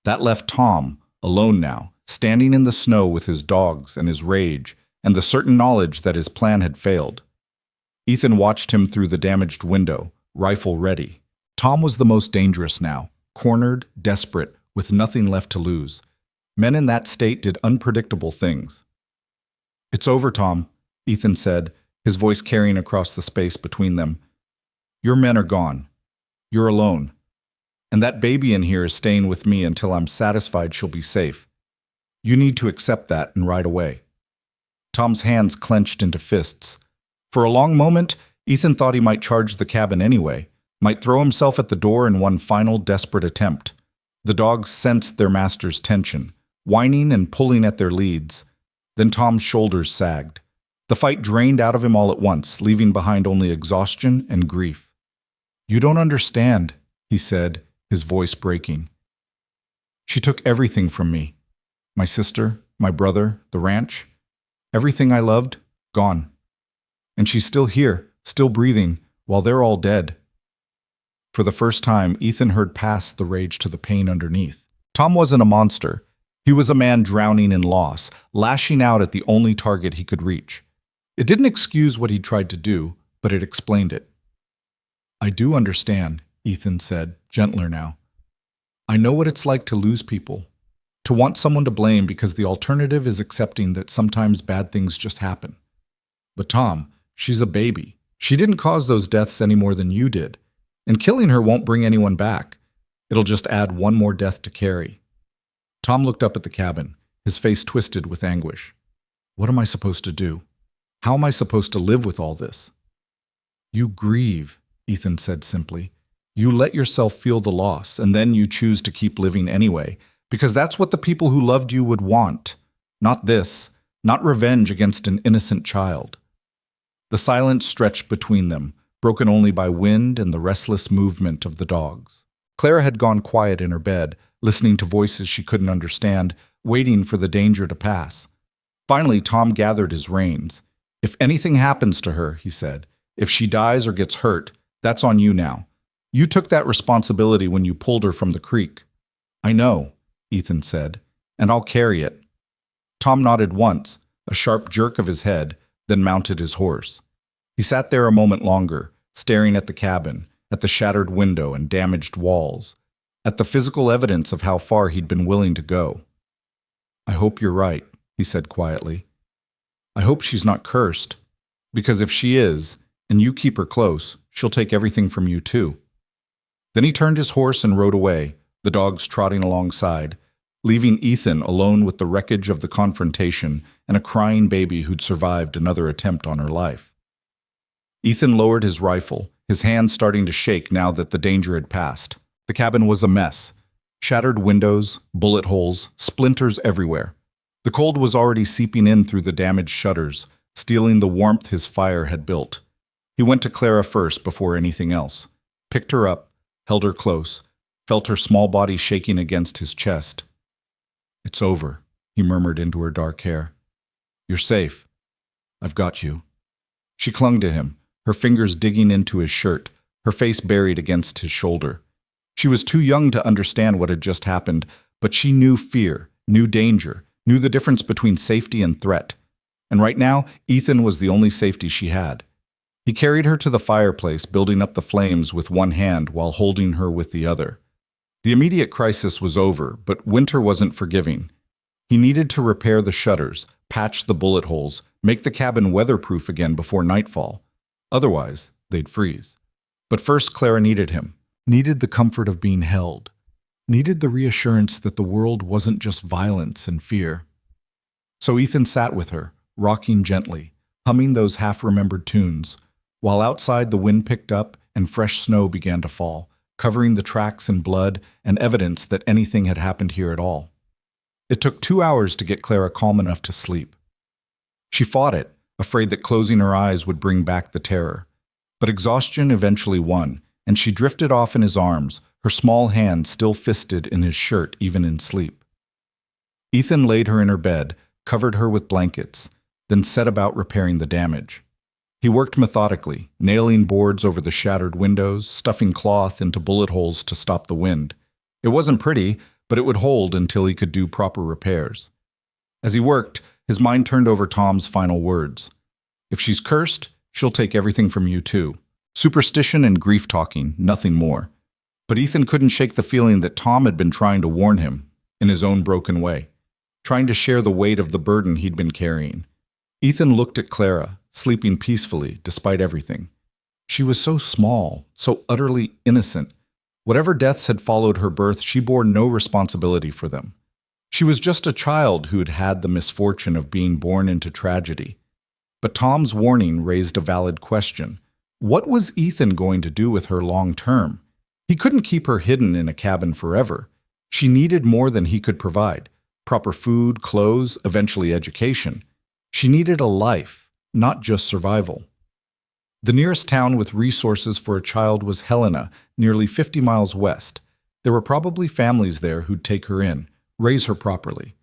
That left Tom, alone now, standing in the snow with his dogs and his rage, and the certain knowledge that his plan had failed. Ethan watched him through the damaged window, rifle ready. Tom was the most dangerous now, cornered, desperate, with nothing left to lose. Men in that state did unpredictable things. "It's over, Tom," Ethan said, his voice carrying across the space between them. "Your men are gone. You're alone. And that baby in here is staying with me until I'm satisfied she'll be safe. You need to accept that and ride away." Tom's hands clenched into fists. For a long moment, Ethan thought he might charge the cabin anyway, might throw himself at the door in one final desperate attempt. The dogs sensed their master's tension, whining and pulling at their leads. Then Tom's shoulders sagged. The fight drained out of him all at once, leaving behind only exhaustion and grief. "You don't understand," he said, his voice breaking. "She took everything from me. My sister, my brother, the ranch. Everything I loved, gone. And she's still here, still breathing, while they're all dead." For the first time, Ethan heard past the rage to the pain underneath. Tom wasn't a monster. He was a man drowning in loss, lashing out at the only target he could reach. It didn't excuse what he'd tried to do, but it explained it. "I do understand," Ethan said, gentler now. "I know what it's like to lose people, to want someone to blame because the alternative is accepting that sometimes bad things just happen. But Tom, she's a baby. She didn't cause those deaths any more than you did, and killing her won't bring anyone back. It'll just add one more death to carry." Tom looked up at the cabin, his face twisted with anguish. "What am I supposed to do? How am I supposed to live with all this?" "You grieve," Ethan said simply. "You let yourself feel the loss, and then you choose to keep living anyway, because that's what the people who loved you would want. Not this, not revenge against an innocent child." The silence stretched between them, broken only by wind and the restless movement of the dogs. Clara had gone quiet in her bed, listening to voices she couldn't understand, waiting for the danger to pass. Finally, Tom gathered his reins. "If anything happens to her," he said, "if she dies or gets hurt, that's on you now. You took that responsibility when you pulled her from the creek." "I know," Ethan said, "and I'll carry it." Tom nodded once, a sharp jerk of his head, then mounted his horse. He sat there a moment longer, staring at the cabin, at the shattered window and damaged walls, at the physical evidence of how far he'd been willing to go. "I hope you're right," he said quietly. "I hope she's not cursed, because if she is, and you keep her close, she'll take everything from you too." Then he turned his horse and rode away, the dogs trotting alongside, leaving Ethan alone with the wreckage of the confrontation and a crying baby who'd survived another attempt on her life. Ethan lowered his rifle, his hands starting to shake now that the danger had passed. The cabin was a mess. Shattered windows, bullet holes, splinters everywhere. The cold was already seeping in through the damaged shutters, stealing the warmth his fire had built. He went to Clara first before anything else, picked her up, held her close, felt her small body shaking against his chest. "It's over," he murmured into her dark hair. "You're safe. I've got you." She clung to him, her fingers digging into his shirt, her face buried against his shoulder. She was too young to understand what had just happened, but she knew fear, knew danger, knew the difference between safety and threat. And right now, Ethan was the only safety she had. He carried her to the fireplace, building up the flames with one hand while holding her with the other. The immediate crisis was over, but winter wasn't forgiving. He needed to repair the shutters, patch the bullet holes, make the cabin weatherproof again before nightfall. Otherwise, they'd freeze. But first, Clara needed him, needed the comfort of being held, needed the reassurance that the world wasn't just violence and fear. So Ethan sat with her, rocking gently, humming those half-remembered tunes, while outside the wind picked up and fresh snow began to fall, covering the tracks in blood and evidence that anything had happened here at all. It took 2 hours to get Clara calm enough to sleep. She fought it, afraid that closing her eyes would bring back the terror. But exhaustion eventually won, and she drifted off in his arms, her small hand still fisted in his shirt even in sleep. Ethan laid her in her bed, covered her with blankets, then set about repairing the damage. He worked methodically, nailing boards over the shattered windows, stuffing cloth into bullet holes to stop the wind. It wasn't pretty, but it would hold until he could do proper repairs. As he worked, his mind turned over Tom's final words. "If she's cursed, she'll take everything from you too." Superstition and grief-talking, nothing more. But Ethan couldn't shake the feeling that Tom had been trying to warn him, in his own broken way, trying to share the weight of the burden he'd been carrying. Ethan looked at Clara, sleeping peacefully despite everything. She was so small, so utterly innocent. Whatever deaths had followed her birth, she bore no responsibility for them. She was just a child who had had the misfortune of being born into tragedy. But Tom's warning raised a valid question. What was Ethan going to do with her long term? He couldn't keep her hidden in a cabin forever. She needed more than he could provide. Proper food, clothes, eventually education. She needed a life, not just survival. The nearest town with resources for a child was Helena, nearly 50 miles west. There were probably families there who'd take her in, raise her properly.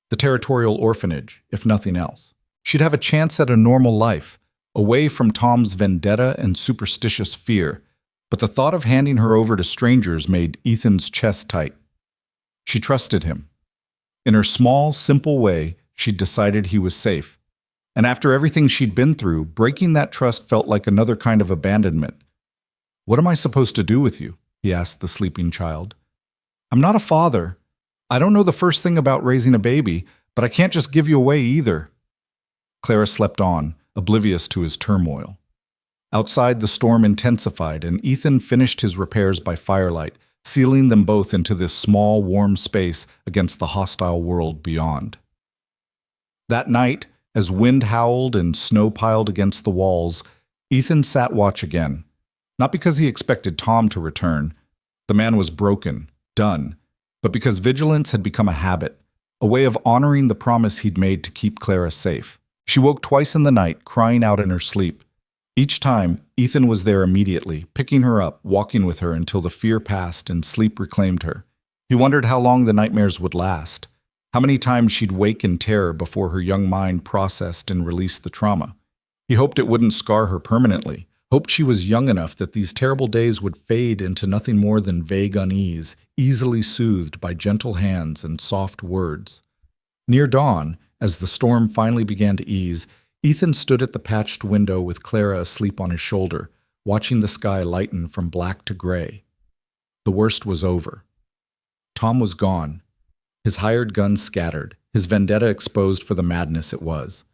The territorial orphanage, if nothing else. She'd have a chance at a normal life, away from Tom's vendetta and superstitious fear. but the thought of handing her over to strangers made Ethan's chest tight. She trusted him. In her small, simple way, she'd decided he was safe. And after everything she'd been through, breaking that trust felt like another kind of abandonment. "What am I supposed to do with you?" he asked the sleeping child. "I'm not a father. I don't know the first thing about raising a baby, but I can't just give you away either." Clara slept on, oblivious to his turmoil. Outside, the storm intensified, and Ethan finished his repairs by firelight, sealing them both into this small, warm space against the hostile world beyond. That night, as wind howled and snow piled against the walls, Ethan sat watch again. Not because he expected Tom to return. The man was broken, done, but because vigilance had become a habit, a way of honoring the promise he'd made to keep Clara safe. She woke twice in the night, crying out in her sleep. Each time, Ethan was there immediately, picking her up, walking with her until the fear passed and sleep reclaimed her. He wondered how long the nightmares would last, how many times she'd wake in terror before her young mind processed and released the trauma. He hoped it wouldn't scar her permanently, hoped she was young enough that these terrible days would fade into nothing more than vague unease, easily soothed by gentle hands and soft words. Near dawn, as the storm finally began to ease, Ethan stood at the patched window with Clara asleep on his shoulder, watching the sky lighten from black to gray. The worst was over. Tom was gone. His hired gun scattered, his vendetta exposed for the madness it was.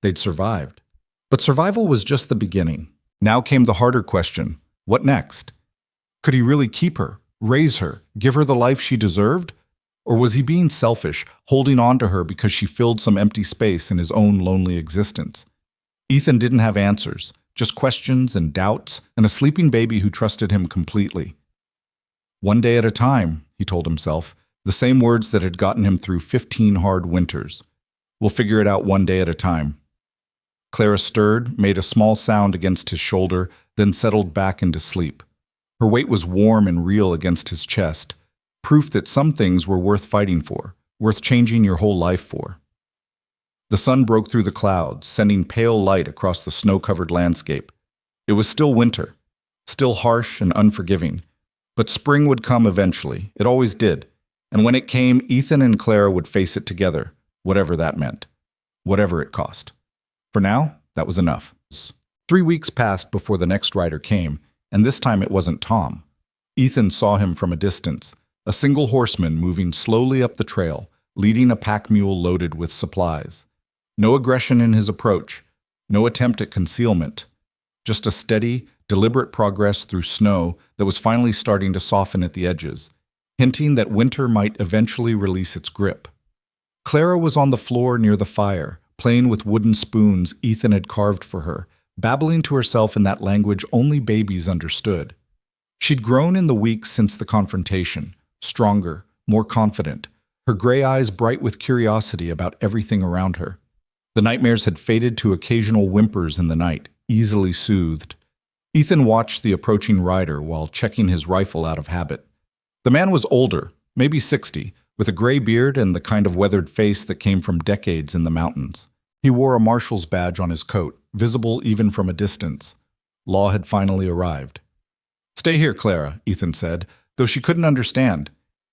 They'd survived. But survival was just the beginning. Now came the harder question: what next? Could he really keep her, raise her, give her the life she deserved? Or was he being selfish, holding on to her because she filled some empty space in his own lonely existence? Ethan didn't have answers, just questions and doubts, and a sleeping baby who trusted him completely. One day at a time, he told himself, the same words that had gotten him through 15 hard winters. We'll figure it out one day at a time. Clara stirred, made a small sound against his shoulder, then settled back into sleep. Her weight was warm and real against his chest, proof that some things were worth fighting for, worth changing your whole life for. The sun broke through the clouds, sending pale light across the snow-covered landscape. It was still winter, still harsh and unforgiving, but spring would come eventually. It always did. And when it came, Ethan and Clara would face it together, whatever that meant, whatever it cost. For now, that was enough. 3 weeks passed before the next rider came, and this time it wasn't Tom. Ethan saw him from a distance, a single horseman moving slowly up the trail, leading a pack mule loaded with supplies. No aggression in his approach, no attempt at concealment, just a steady, deliberate progress through snow that was finally starting to soften at the edges, hinting that winter might eventually release its grip. Clara was on the floor near the fire, playing with wooden spoons Ethan had carved for her, babbling to herself in that language only babies understood. She'd grown in the weeks since the confrontation, stronger, more confident, her gray eyes bright with curiosity about everything around her. The nightmares had faded to occasional whimpers in the night, easily soothed. Ethan watched the approaching rider while checking his rifle out of habit. The man was older, maybe 60, with a gray beard and the kind of weathered face that came from decades in the mountains. He wore a marshal's badge on his coat, visible even from a distance. Law had finally arrived. "Stay here, Clara," Ethan said, though she couldn't understand.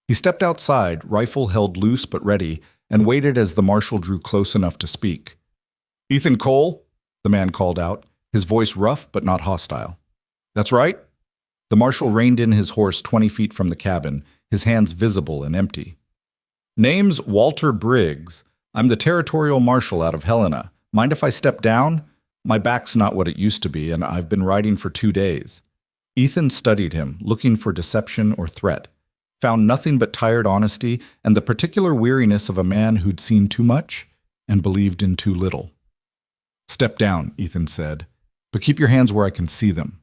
He stepped outside, rifle held loose but ready, and waited as the marshal drew close enough to speak. "Ethan Cole?" the man called out, his voice rough but not hostile. "That's right." The marshal reined in his horse 20 feet from the cabin, his hands visible and empty. "Name's Walter Briggs. I'm the territorial marshal out of Helena. Mind if I step down? My back's not what it used to be, and I've been riding for 2 days. Ethan studied him, looking for deception or threat. Found nothing but tired honesty and the particular weariness of a man who'd seen too much and believed in too little. "Step down," Ethan said, "but keep your hands where I can see them."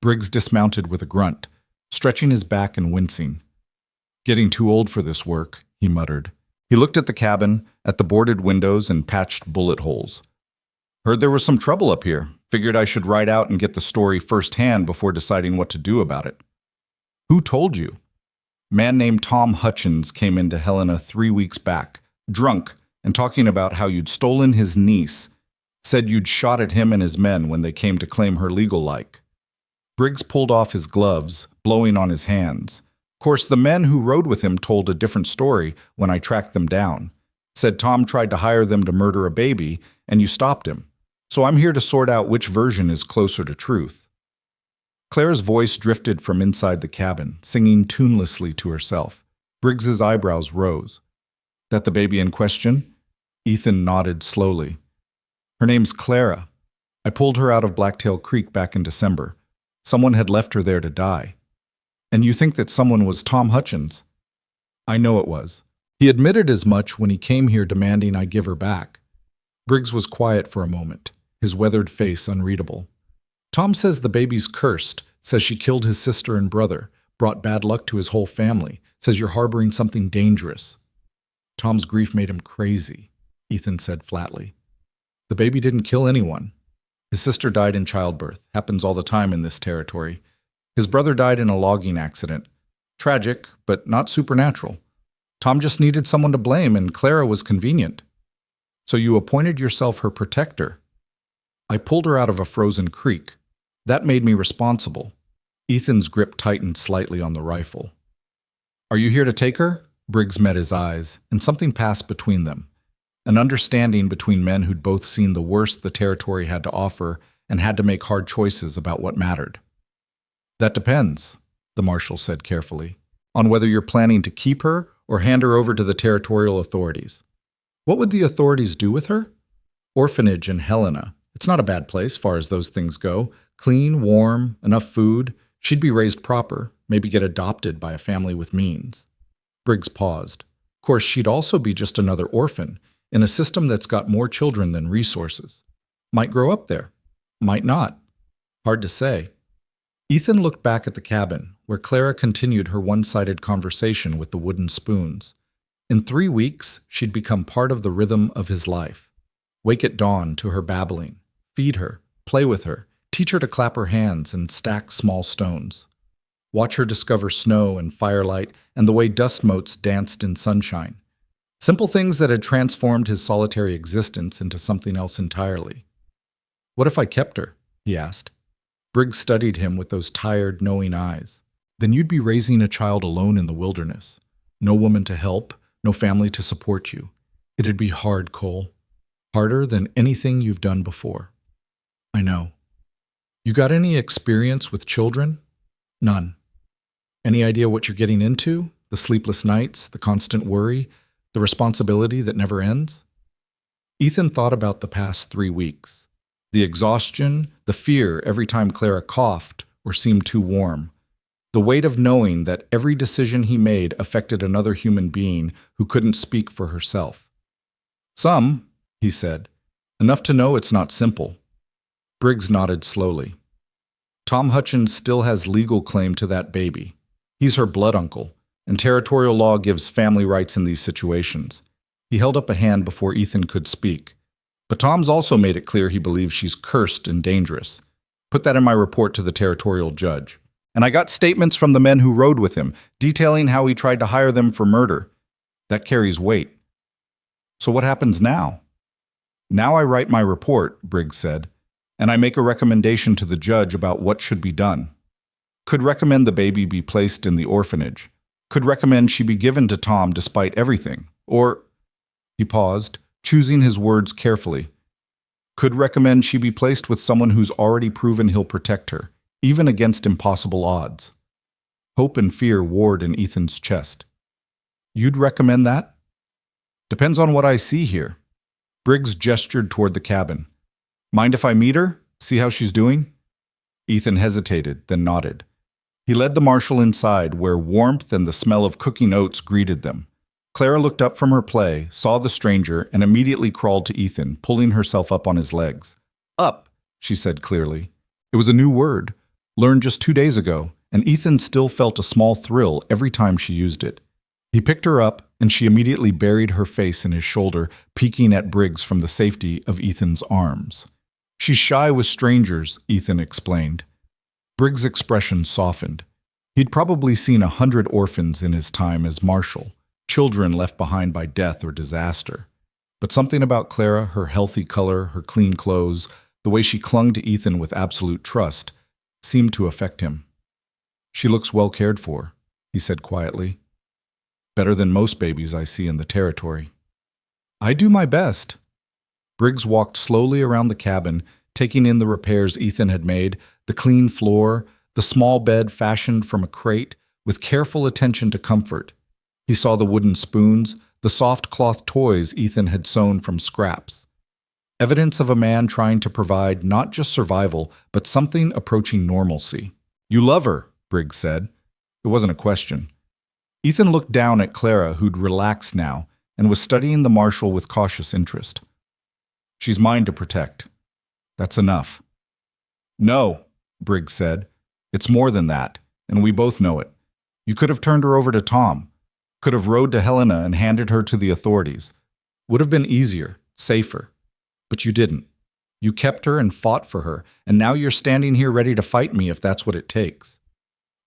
Briggs dismounted with a grunt, stretching his back and wincing. "Getting too old for this work," he muttered. He looked at the cabin, at the boarded windows and patched bullet holes. "Heard there was some trouble up here. Figured I should ride out and get the story firsthand before deciding what to do about it." "Who told you?" "Man named Tom Hutchins came into Helena 3 weeks back, drunk, and talking about how you'd stolen his niece. Said you'd shot at him and his men when they came to claim her legal like." Briggs pulled off his gloves, blowing on his hands. Of course, the men who rode with him told a different story when I tracked them down. Said Tom tried to hire them to murder a baby, and you stopped him. So I'm here to sort out which version is closer to truth. Claire's voice drifted from inside the cabin, singing tunelessly to herself. Briggs's eyebrows rose. That the baby in question? Ethan nodded slowly. Her name's Clara. I pulled her out of Blacktail Creek back in December. Someone had left her there to die. And you think that someone was Tom Hutchins? I know it was. He admitted as much when he came here demanding I give her back. Briggs was quiet for a moment, his weathered face unreadable. Tom says the baby's cursed, says she killed his sister and brother, brought bad luck to his whole family, says you're harboring something dangerous. Tom's grief made him crazy, Ethan said flatly. The baby didn't kill anyone. His sister died in childbirth, happens all the time in this territory. His brother died in a logging accident. Tragic, but not supernatural. Tom just needed someone to blame, and Clara was convenient. So you appointed yourself her protector. I pulled her out of a frozen creek. That made me responsible. Ethan's grip tightened slightly on the rifle. Are you here to take her? Briggs met his eyes, and something passed between them. An understanding between men who'd both seen the worst the territory had to offer and had to make hard choices about what mattered. That depends, the marshal said carefully, on whether you're planning to keep her or hand her over to the territorial authorities. What would the authorities do with her? Orphanage in Helena. It's not a bad place, far as those things go. Clean, warm, enough food. She'd be raised proper, maybe get adopted by a family with means. Briggs paused. Of course, she'd also be just another orphan, in a system that's got more children than resources. Might grow up there. Might not. Hard to say. Ethan looked back at the cabin, where Clara continued her one-sided conversation with the wooden spoons. In 3 weeks, she'd become part of the rhythm of his life. Wake at dawn to her babbling. Feed her. Play with her. Teach her to clap her hands and stack small stones. Watch her discover snow and firelight and the way dust motes danced in sunshine. Simple things that had transformed his solitary existence into something else entirely. What if I kept her? He asked. Briggs studied him with those tired, knowing eyes. Then you'd be raising a child alone in the wilderness. No woman to help, no family to support you. It'd be hard, Cole. Harder than anything you've done before. I know. You got any experience with children? None. Any idea what you're getting into? The sleepless nights, the constant worry, the responsibility that never ends? Ethan thought about the past 3 weeks. The exhaustion, the fear every time Clara coughed or seemed too warm. The weight of knowing that every decision he made affected another human being who couldn't speak for herself. Some, he said. Enough to know it's not simple. Briggs nodded slowly. Tom Hutchins still has legal claim to that baby. He's her blood uncle, and territorial law gives family rights in these situations. He held up a hand before Ethan could speak. But Tom's also made it clear he believes she's cursed and dangerous. Put that in my report to the territorial judge. And I got statements from the men who rode with him, detailing how he tried to hire them for murder. That carries weight. So what happens now? Now I write my report, Briggs said, and I make a recommendation to the judge about what should be done. Could recommend the baby be placed in the orphanage. Could recommend she be given to Tom despite everything. Or, he paused, choosing his words carefully. Could recommend she be placed with someone who's already proven he'll protect her, even against impossible odds. Hope and fear warred in Ethan's chest. You'd recommend that? Depends on what I see here. Briggs gestured toward the cabin. Mind if I meet her? See how she's doing? Ethan hesitated, then nodded. He led the marshal inside, where warmth and the smell of cooking oats greeted them. Clara looked up from her play, saw the stranger, and immediately crawled to Ethan, pulling herself up on his legs. Up, she said clearly. It was a new word, learned just 2 days ago, and Ethan still felt a small thrill every time she used it. He picked her up, and she immediately buried her face in his shoulder, peeking at Briggs from the safety of Ethan's arms. She's shy with strangers, Ethan explained. Briggs' expression softened. He'd probably seen 100 orphans in his time as marshal, children left behind by death or disaster. But something about Clara, her healthy color, her clean clothes, the way she clung to Ethan with absolute trust, seemed to affect him. "She looks well cared for," he said quietly. "Better than most babies I see in the territory." "I do my best." Briggs walked slowly around the cabin, taking in the repairs Ethan had made, the clean floor, the small bed fashioned from a crate, with careful attention to comfort. He saw the wooden spoons, the soft cloth toys Ethan had sewn from scraps. Evidence of a man trying to provide not just survival, but something approaching normalcy. "You love her," Briggs said. It wasn't a question. Ethan looked down at Clara, who'd relaxed now, and was studying the marshal with cautious interest. "She's mine to protect. That's enough." "No," Briggs said. "It's more than that, and we both know it. You could have turned her over to Tom, could have rode to Helena and handed her to the authorities. Would have been easier, safer. But you didn't. You kept her and fought for her, and now you're standing here ready to fight me if that's what it takes."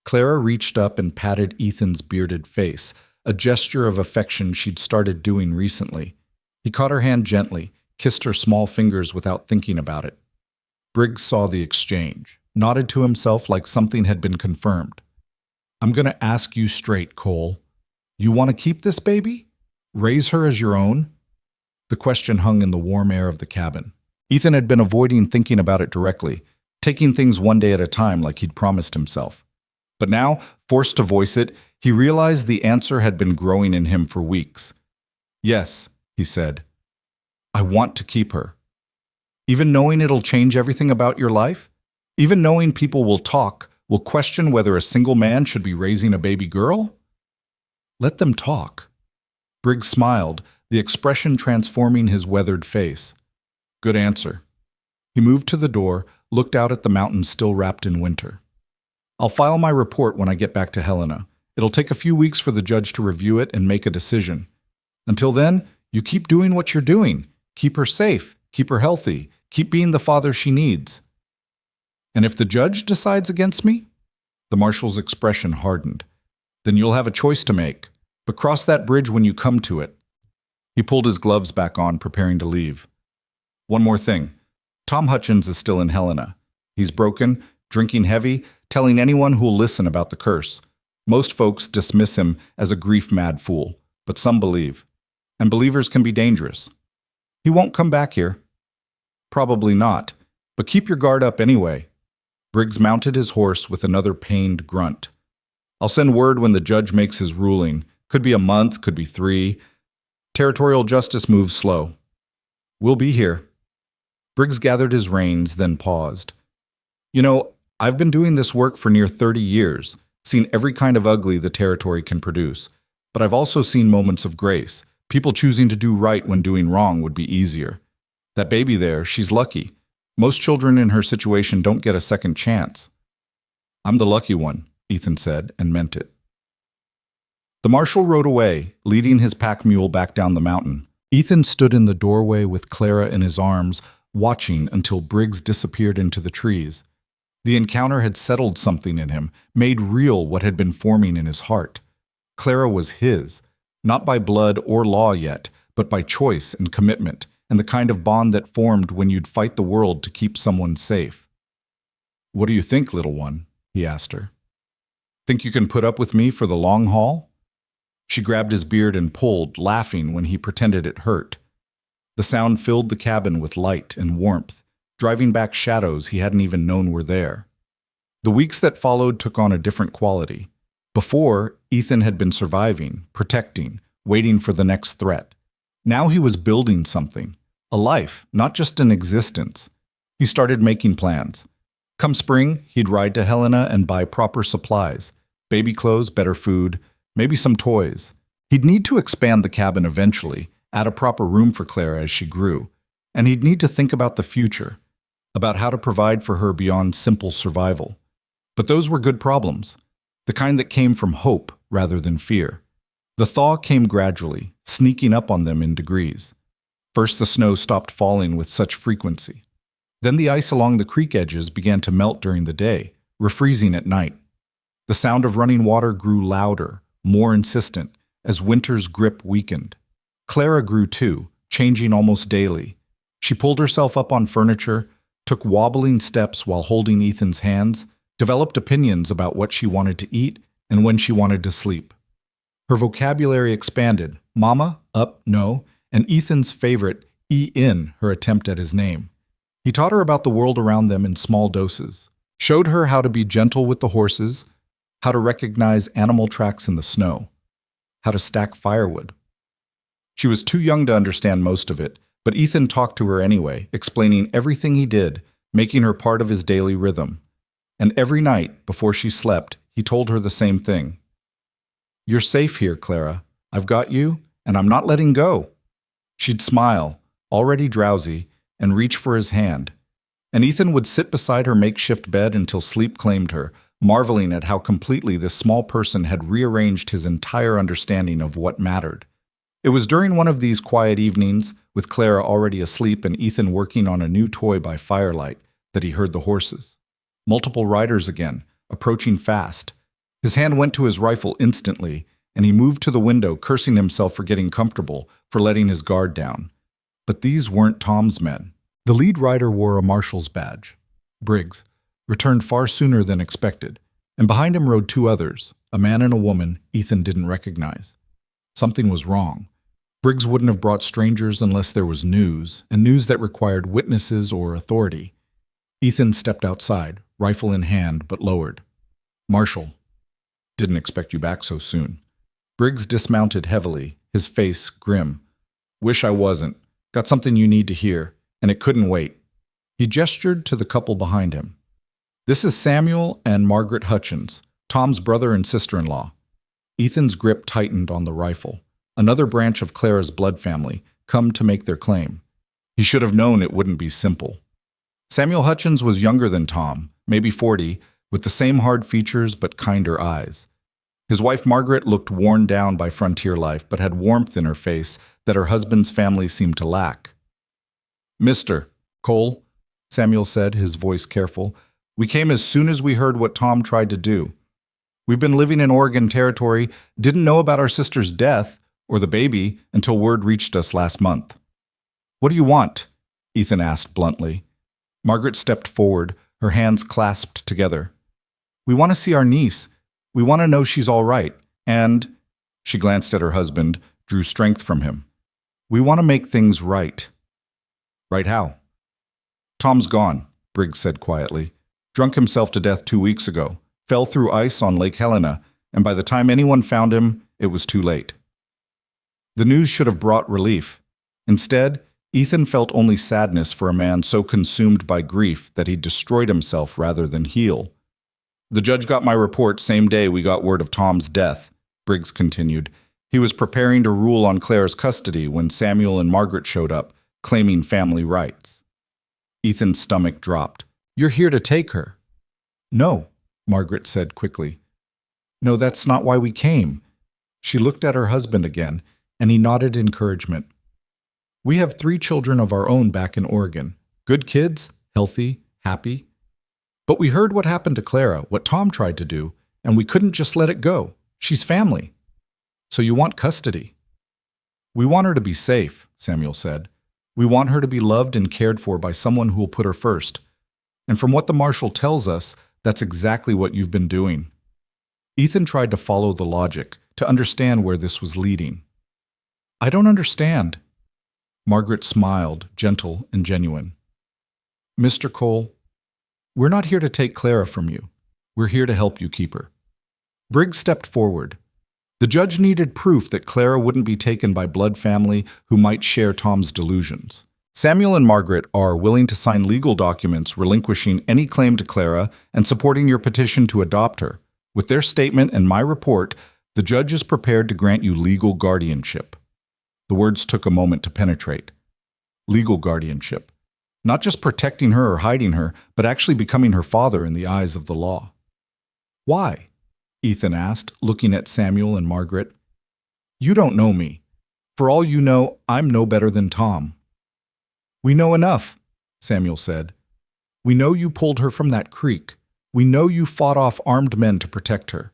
Clara reached up and patted Ethan's bearded face, a gesture of affection she'd started doing recently. He caught her hand gently, kissed her small fingers without thinking about it. Briggs saw the exchange, nodded to himself like something had been confirmed. "I'm going to ask you straight, Cole. You want to keep this baby? Raise her as your own?" The question hung in the warm air of the cabin. Ethan had been avoiding thinking about it directly, taking things one day at a time like he'd promised himself. But now, forced to voice it, he realized the answer had been growing in him for weeks. "Yes," he said. "I want to keep her. Even knowing it'll change everything about your life? Even knowing people will talk, will question whether a single man should be raising a baby girl?" "Let them talk." Briggs smiled, the expression transforming his weathered face. "Good answer." He moved to the door, looked out at the mountains still wrapped in winter. "I'll file my report when I get back to Helena. It'll take a few weeks for the judge to review it and make a decision. Until then, you keep doing what you're doing. Keep her safe, keep her healthy, keep being the father she needs." "And if the judge decides against me?" The marshal's expression hardened. "Then you'll have a choice to make, but cross that bridge when you come to it." He pulled his gloves back on, preparing to leave. "One more thing. Tom Hutchins is still in Helena. He's broken, drinking heavy, telling anyone who'll listen about the curse. Most folks dismiss him as a grief-mad fool, but some believe. And believers can be dangerous. He won't come back here." "Probably not, but keep your guard up anyway." Briggs mounted his horse with another pained grunt. "I'll send word when the judge makes his ruling. Could be a month, could be 3. Territorial justice moves slow. We'll be here." Briggs gathered his reins, then paused. "You know, I've been doing this work for near 30 years, seen every kind of ugly the territory can produce. But I've also seen moments of grace. People choosing to do right when doing wrong would be easier. That baby there, she's lucky. Most children in her situation don't get a second chance." "I'm the lucky one," Ethan said, and meant it. The marshal rode away, leading his pack mule back down the mountain. Ethan stood in the doorway with Clara in his arms, watching until Briggs disappeared into the trees. The encounter had settled something in him, made real what had been forming in his heart. Clara was his, not by blood or law yet, but by choice and commitment, and the kind of bond that formed when you'd fight the world to keep someone safe. "What do you think, little one?" he asked her. "Think you can put up with me for the long haul?" She grabbed his beard and pulled, laughing when he pretended it hurt. The sound filled the cabin with light and warmth, driving back shadows he hadn't even known were there. The weeks that followed took on a different quality. Before, Ethan had been surviving, protecting, waiting for the next threat. Now he was building something, a life, not just an existence. He started making plans. Come spring, he'd ride to Helena and buy proper supplies, baby clothes, better food, maybe some toys. He'd need to expand the cabin eventually, add a proper room for Clara as she grew, and he'd need to think about the future, about how to provide for her beyond simple survival. But those were good problems, the kind that came from hope rather than fear. The thaw came gradually, sneaking up on them in degrees. First the snow stopped falling with such frequency. Then the ice along the creek edges began to melt during the day, refreezing at night. The sound of running water grew louder, more insistent, as winter's grip weakened. Clara grew too, changing almost daily. She pulled herself up on furniture, took wobbling steps while holding Ethan's hands, developed opinions about what she wanted to eat and when she wanted to sleep. Her vocabulary expanded, mama, up, no, and Ethan's favorite, E-in, her attempt at his name. He taught her about the world around them in small doses, showed her how to be gentle with the horses, how to recognize animal tracks in the snow, how to stack firewood. She was too young to understand most of it, but Ethan talked to her anyway, explaining everything he did, making her part of his daily rhythm. And every night, before she slept, he told her the same thing. "You're safe here, Clara. I've got you, and I'm not letting go." She'd smile, already drowsy, and reach for his hand. And Ethan would sit beside her makeshift bed until sleep claimed her, marveling at how completely this small person had rearranged his entire understanding of what mattered. It was during one of these quiet evenings, with Clara already asleep and Ethan working on a new toy by firelight, that he heard the horses. Multiple riders again, approaching fast. His hand went to his rifle instantly, and he moved to the window, cursing himself for getting comfortable, for letting his guard down. But these weren't Tom's men. The lead rider wore a marshal's badge. Briggs returned far sooner than expected, and behind him rode two others, a man and a woman Ethan didn't recognize. Something was wrong. Briggs wouldn't have brought strangers unless there was news, and news that required witnesses or authority. Ethan stepped outside, rifle in hand, but lowered. "Marshal, didn't expect you back so soon." Briggs dismounted heavily, his face grim. "Wish I wasn't. Got something you need to hear, and it couldn't wait." He gestured to the couple behind him. "This is Samuel and Margaret Hutchins, Tom's brother and sister-in-law." Ethan's grip tightened on the rifle. Another branch of Clara's blood family, come to make their claim. He should have known it wouldn't be simple. Samuel Hutchins was younger than Tom, maybe 40, with the same hard features but kinder eyes. His wife Margaret looked worn down by frontier life but had warmth in her face that her husband's family seemed to lack. "Mr. Cole," Samuel said, his voice careful, "we came as soon as we heard what Tom tried to do. We've been living in Oregon Territory, didn't know about our sister's death, or the baby, until word reached us last month." "What do you want?" Ethan asked bluntly. Margaret stepped forward, her hands clasped together. "We want to see our niece. We want to know she's all right. And," she glanced at her husband, drew strength from him, "we want to make things right." "Right how?" "Tom's gone," Briggs said quietly. "Drunk himself to death 2 weeks ago. Fell through ice on Lake Helena, and by the time anyone found him, it was too late." The news should have brought relief. Instead, Ethan felt only sadness for a man so consumed by grief that he destroyed himself rather than heal. "The judge got my report same day we got word of Tom's death," Briggs continued. "He was preparing to rule on Clara's custody when Samuel and Margaret showed up, claiming family rights." Ethan's stomach dropped. "You're here to take her." "No," Margaret said quickly. "No, that's not why we came." She looked at her husband again, and he nodded encouragement. "We have 3 children of our own back in Oregon. Good kids, healthy, happy. But we heard what happened to Clara, what Tom tried to do, and we couldn't just let it go. She's family. So you want custody." "We want her to be safe," Samuel said. "We want her to be loved and cared for by someone who will put her first. And from what the marshal tells us, that's exactly what you've been doing." Ethan tried to follow the logic, to understand where this was leading. "I don't understand." Margaret smiled, gentle and genuine. "Mr. Cole, we're not here to take Clara from you. We're here to help you keep her." Briggs stepped forward. The judge needed proof that Clara wouldn't be taken by blood family who might share Tom's delusions. Samuel and Margaret are willing to sign legal documents relinquishing any claim to Clara and supporting your petition to adopt her. With their statement and my report, the judge is prepared to grant you legal guardianship. The words took a moment to penetrate. Legal guardianship. Not just protecting her or hiding her, but actually becoming her father in the eyes of the law. "Why?" Ethan asked, looking at Samuel and Margaret. "You don't know me. For all you know, I'm no better than Tom." "We know enough," Samuel said. "We know you pulled her from that creek. We know you fought off armed men to protect her.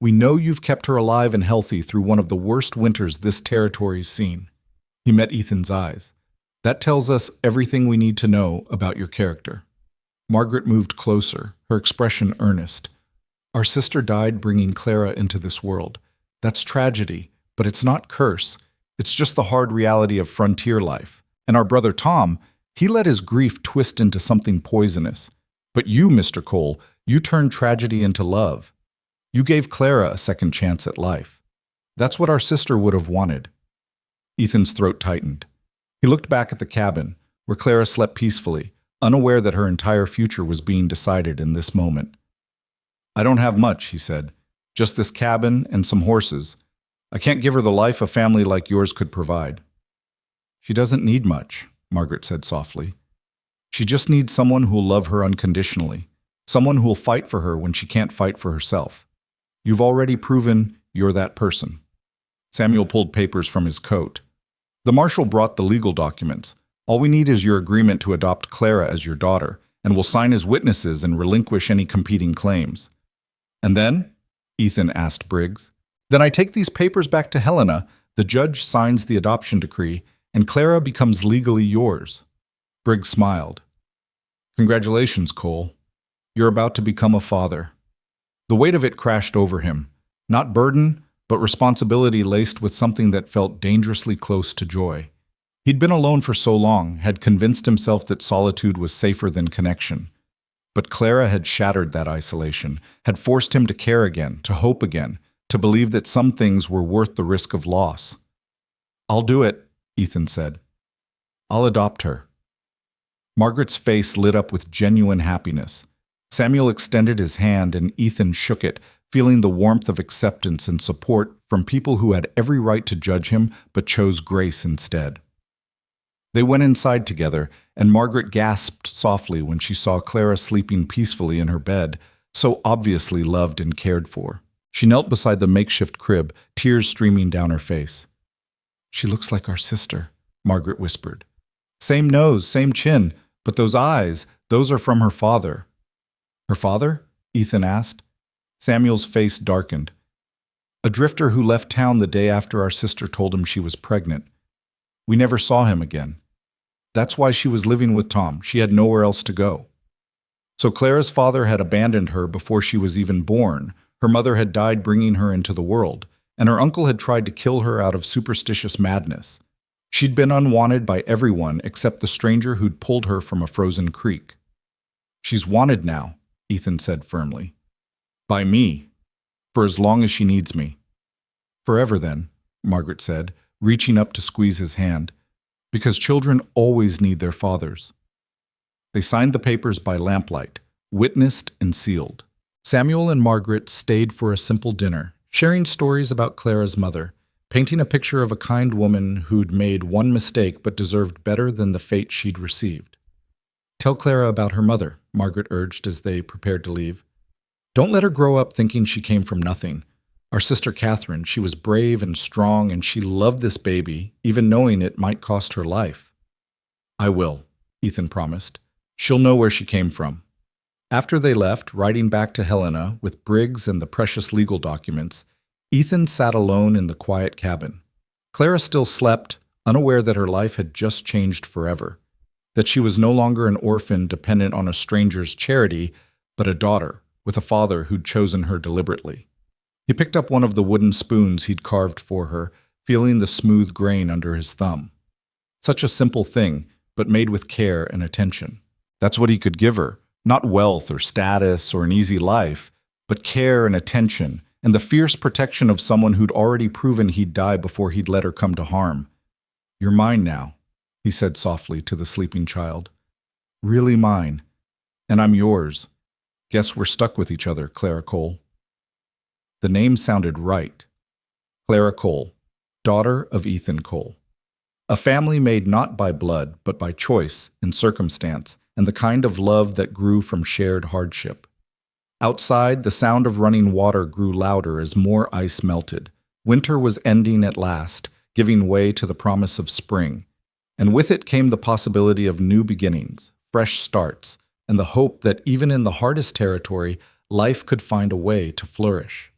We know you've kept her alive and healthy through one of the worst winters this territory's seen." He met Ethan's eyes. "That tells us everything we need to know about your character." Margaret moved closer, her expression earnest. Our sister died bringing Clara into this world. That's tragedy, but it's not curse. It's just the hard reality of frontier life. And our brother Tom, he let his grief twist into something poisonous. But you, Mr. Cole, you turned tragedy into love. You gave Clara a second chance at life. That's what our sister would have wanted. Ethan's throat tightened. He looked back at the cabin, where Clara slept peacefully, unaware that her entire future was being decided in this moment. I don't have much, he said. Just this cabin and some horses. I can't give her the life a family like yours could provide. She doesn't need much, Margaret said softly. She just needs someone who'll love her unconditionally, someone who'll fight for her when she can't fight for herself. You've already proven you're that person. Samuel pulled papers from his coat. The marshal brought the legal documents. All we need is your agreement to adopt Clara as your daughter, and we'll sign as witnesses and relinquish any competing claims. And then? Ethan asked Briggs. Then I take these papers back to Helena, the judge signs the adoption decree, and Clara becomes legally yours. Briggs smiled. Congratulations, Cole. You're about to become a father. The weight of it crashed over him. Not burden, but responsibility laced with something that felt dangerously close to joy. He'd been alone for so long, had convinced himself that solitude was safer than connection. But Clara had shattered that isolation, had forced him to care again, to hope again, to believe that some things were worth the risk of loss. I'll do it, Ethan said. I'll adopt her. Margaret's face lit up with genuine happiness. Samuel extended his hand and Ethan shook it, feeling the warmth of acceptance and support from people who had every right to judge him but chose grace instead. They went inside together, and Margaret gasped softly when she saw Clara sleeping peacefully in her bed, so obviously loved and cared for. She knelt beside the makeshift crib, tears streaming down her face. She looks like our sister, Margaret whispered. Same nose, same chin, but those eyes, those are from her father. Her father? Ethan asked. Samuel's face darkened. A drifter who left town the day after our sister told him she was pregnant. We never saw him again. That's why she was living with Tom. She had nowhere else to go. So Clara's father had abandoned her before she was even born. Her mother had died bringing her into the world, and her uncle had tried to kill her out of superstitious madness. She'd been unwanted by everyone except the stranger who'd pulled her from a frozen creek. She's wanted now, Ethan said firmly. By me. For as long as she needs me. Forever then, Margaret said, reaching up to squeeze his hand, because children always need their fathers. They signed the papers by lamplight, witnessed and sealed. Samuel and Margaret stayed for a simple dinner, sharing stories about Clara's mother, painting a picture of a kind woman who'd made one mistake but deserved better than the fate she'd received. Tell Clara about her mother, Margaret urged as they prepared to leave. Don't let her grow up thinking she came from nothing. Our sister Catherine, she was brave and strong, and she loved this baby, even knowing it might cost her life. I will, Ethan promised. She'll know where she came from. After they left, riding back to Helena with Briggs and the precious legal documents, Ethan sat alone in the quiet cabin. Clara still slept, unaware that her life had just changed forever, that she was no longer an orphan dependent on a stranger's charity, but a daughter with a father who'd chosen her deliberately. He picked up one of the wooden spoons he'd carved for her, feeling the smooth grain under his thumb. Such a simple thing, but made with care and attention. That's what he could give her, not wealth or status or an easy life, but care and attention, and the fierce protection of someone who'd already proven he'd die before he'd let her come to harm. You're mine now, he said softly to the sleeping child. Really mine. And I'm yours. Guess we're stuck with each other, Clara Cole. The name sounded right. Clara Cole, daughter of Ethan Cole. A family made not by blood, but by choice and circumstance, and the kind of love that grew from shared hardship. Outside, the sound of running water grew louder as more ice melted. Winter was ending at last, giving way to the promise of spring. And with it came the possibility of new beginnings, fresh starts, and the hope that even in the hardest territory, life could find a way to flourish.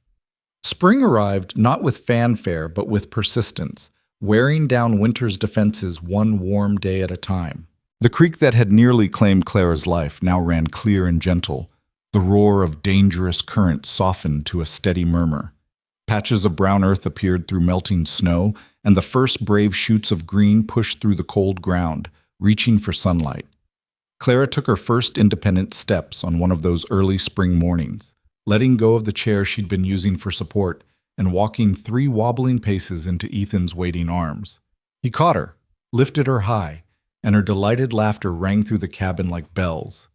Spring arrived not with fanfare but with persistence, wearing down winter's defenses one warm day at a time. The creek that had nearly claimed Clara's life now ran clear and gentle. The roar of dangerous current softened to a steady murmur. Patches of brown earth appeared through melting snow, and the first brave shoots of green pushed through the cold ground, reaching for sunlight. Clara took her first independent steps on one of those early spring mornings, letting go of the chair she'd been using for support and walking 3 wobbling paces into Ethan's waiting arms. He caught her, lifted her high, and her delighted laughter rang through the cabin like bells.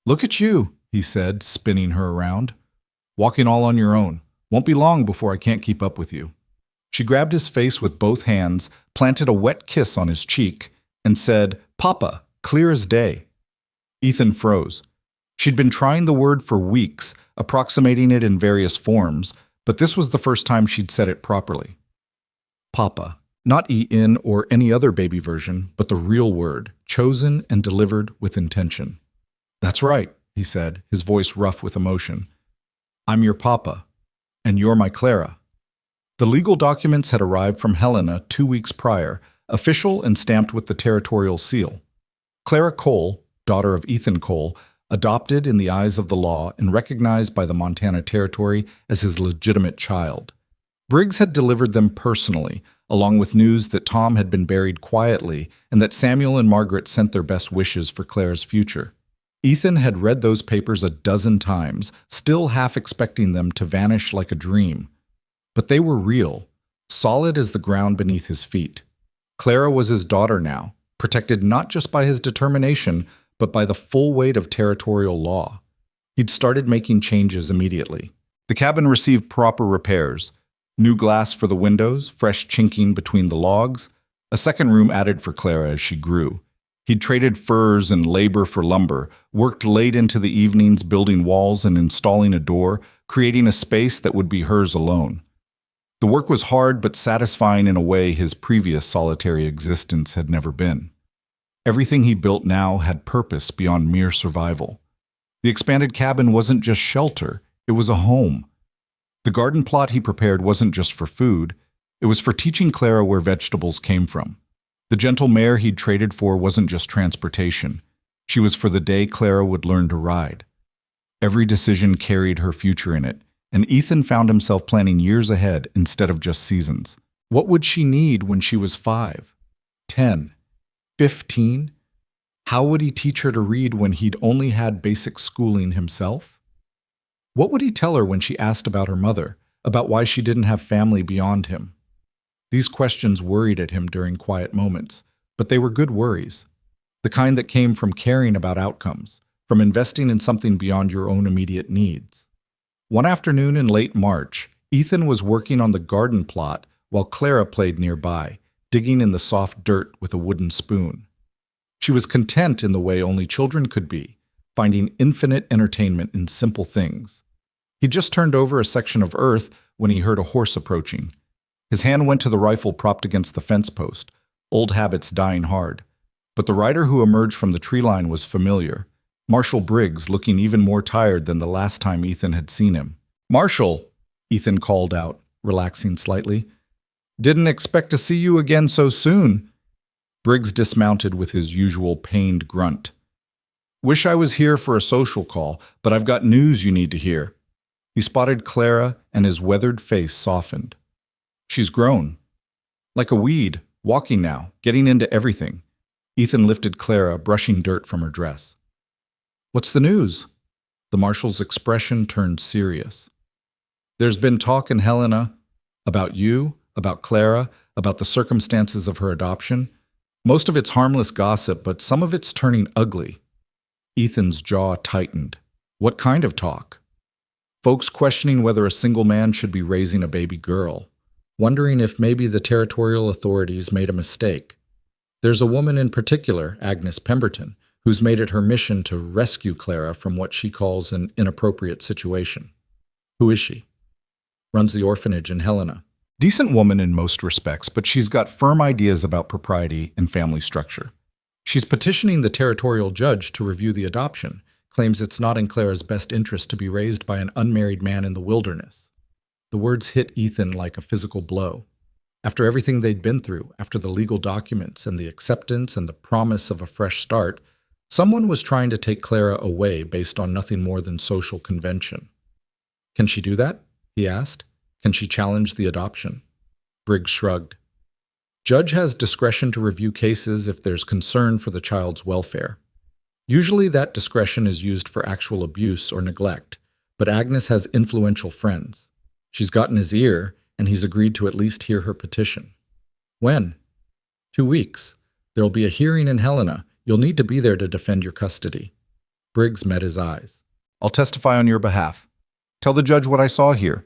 "Look at you," he said, spinning her around. "Walking all on your own. Won't be long before I can't keep up with you." She grabbed his face with both hands, planted a wet kiss on his cheek, and said, "Papa," clear as day. Ethan froze. She'd been trying the word for weeks, approximating it in various forms, but this was the first time she'd said it properly. Papa, not E-in or any other baby version, but the real word, chosen and delivered with intention. "That's right," he said, his voice rough with emotion. "I'm your papa, and you're my Clara." The legal documents had arrived from Helena 2 weeks prior, official and stamped with the territorial seal. Clara Cole, daughter of Ethan Cole, adopted in the eyes of the law and recognized by the Montana Territory as his legitimate child. Briggs had delivered them personally, along with news that Tom had been buried quietly and that Samuel and Margaret sent their best wishes for Clara's future. Ethan had read those papers a dozen times, still half expecting them to vanish like a dream. But they were real, solid as the ground beneath his feet. Clara was his daughter now, protected not just by his determination, but by the full weight of territorial law. He'd started making changes immediately. The cabin received proper repairs. New glass for the windows, fresh chinking between the logs, a second room added for Clara as she grew. He'd traded furs and labor for lumber, worked late into the evenings building walls and installing a door, creating a space that would be hers alone. The work was hard but satisfying in a way his previous solitary existence had never been. Everything he built now had purpose beyond mere survival. The expanded cabin wasn't just shelter, it was a home. The garden plot he prepared wasn't just for food, it was for teaching Clara where vegetables came from. The gentle mare he'd traded for wasn't just transportation. She was for the day Clara would learn to ride. Every decision carried her future in it, and Ethan found himself planning years ahead instead of just seasons. What would she need when she was 5, 10, 15? How would he teach her to read when he'd only had basic schooling himself? What would he tell her when she asked about her mother, about why she didn't have family beyond him? These questions worried at him during quiet moments, but they were good worries. The kind that came from caring about outcomes, from investing in something beyond your own immediate needs. One afternoon in late March, Ethan was working on the garden plot while Clara played nearby, digging in the soft dirt with a wooden spoon. She was content in the way only children could be, finding infinite entertainment in simple things. He just turned over a section of earth when he heard a horse approaching. His hand went to the rifle propped against the fence post, old habits dying hard. But the rider who emerged from the tree line was familiar. Marshal Briggs, looking even more tired than the last time Ethan had seen him. "Marshal," Ethan called out, relaxing slightly. "Didn't expect to see you again so soon." Briggs dismounted with his usual pained grunt. "Wish I was here for a social call, but I've got news you need to hear." He spotted Clara, and his weathered face softened. "She's grown. Like a weed, walking now, getting into everything." Ethan lifted Clara, brushing dirt from her dress. "What's the news?" The marshal's expression turned serious. "There's been talk in Helena about you, about Clara, about the circumstances of her adoption. Most of it's harmless gossip, but some of it's turning ugly." Ethan's jaw tightened. "What kind of talk?" "Folks questioning whether a single man should be raising a baby girl, wondering if maybe the territorial authorities made a mistake. There's a woman in particular, Agnes Pemberton, who's made it her mission to rescue Clara from what she calls an inappropriate situation." "Who is she?" "Runs the orphanage in Helena. Decent woman in most respects, but she's got firm ideas about propriety and family structure. She's petitioning the territorial judge to review the adoption, claims it's not in Clara's best interest to be raised by an unmarried man in the wilderness." The words hit Ethan like a physical blow. After everything they'd been through, after the legal documents and the acceptance and the promise of a fresh start, someone was trying to take Clara away based on nothing more than social convention. Can she do that? He asked. Can she challenge the adoption? Briggs shrugged. Judge has discretion to review cases if there's concern for the child's welfare. Usually that discretion is used for actual abuse or neglect, but Agnes has influential friends. She's gotten his ear, and he's agreed to at least hear her petition. When? 2 weeks. There'll be a hearing in Helena. You'll need to be there to defend your custody. Briggs met his eyes. I'll testify on your behalf. Tell the judge what I saw here.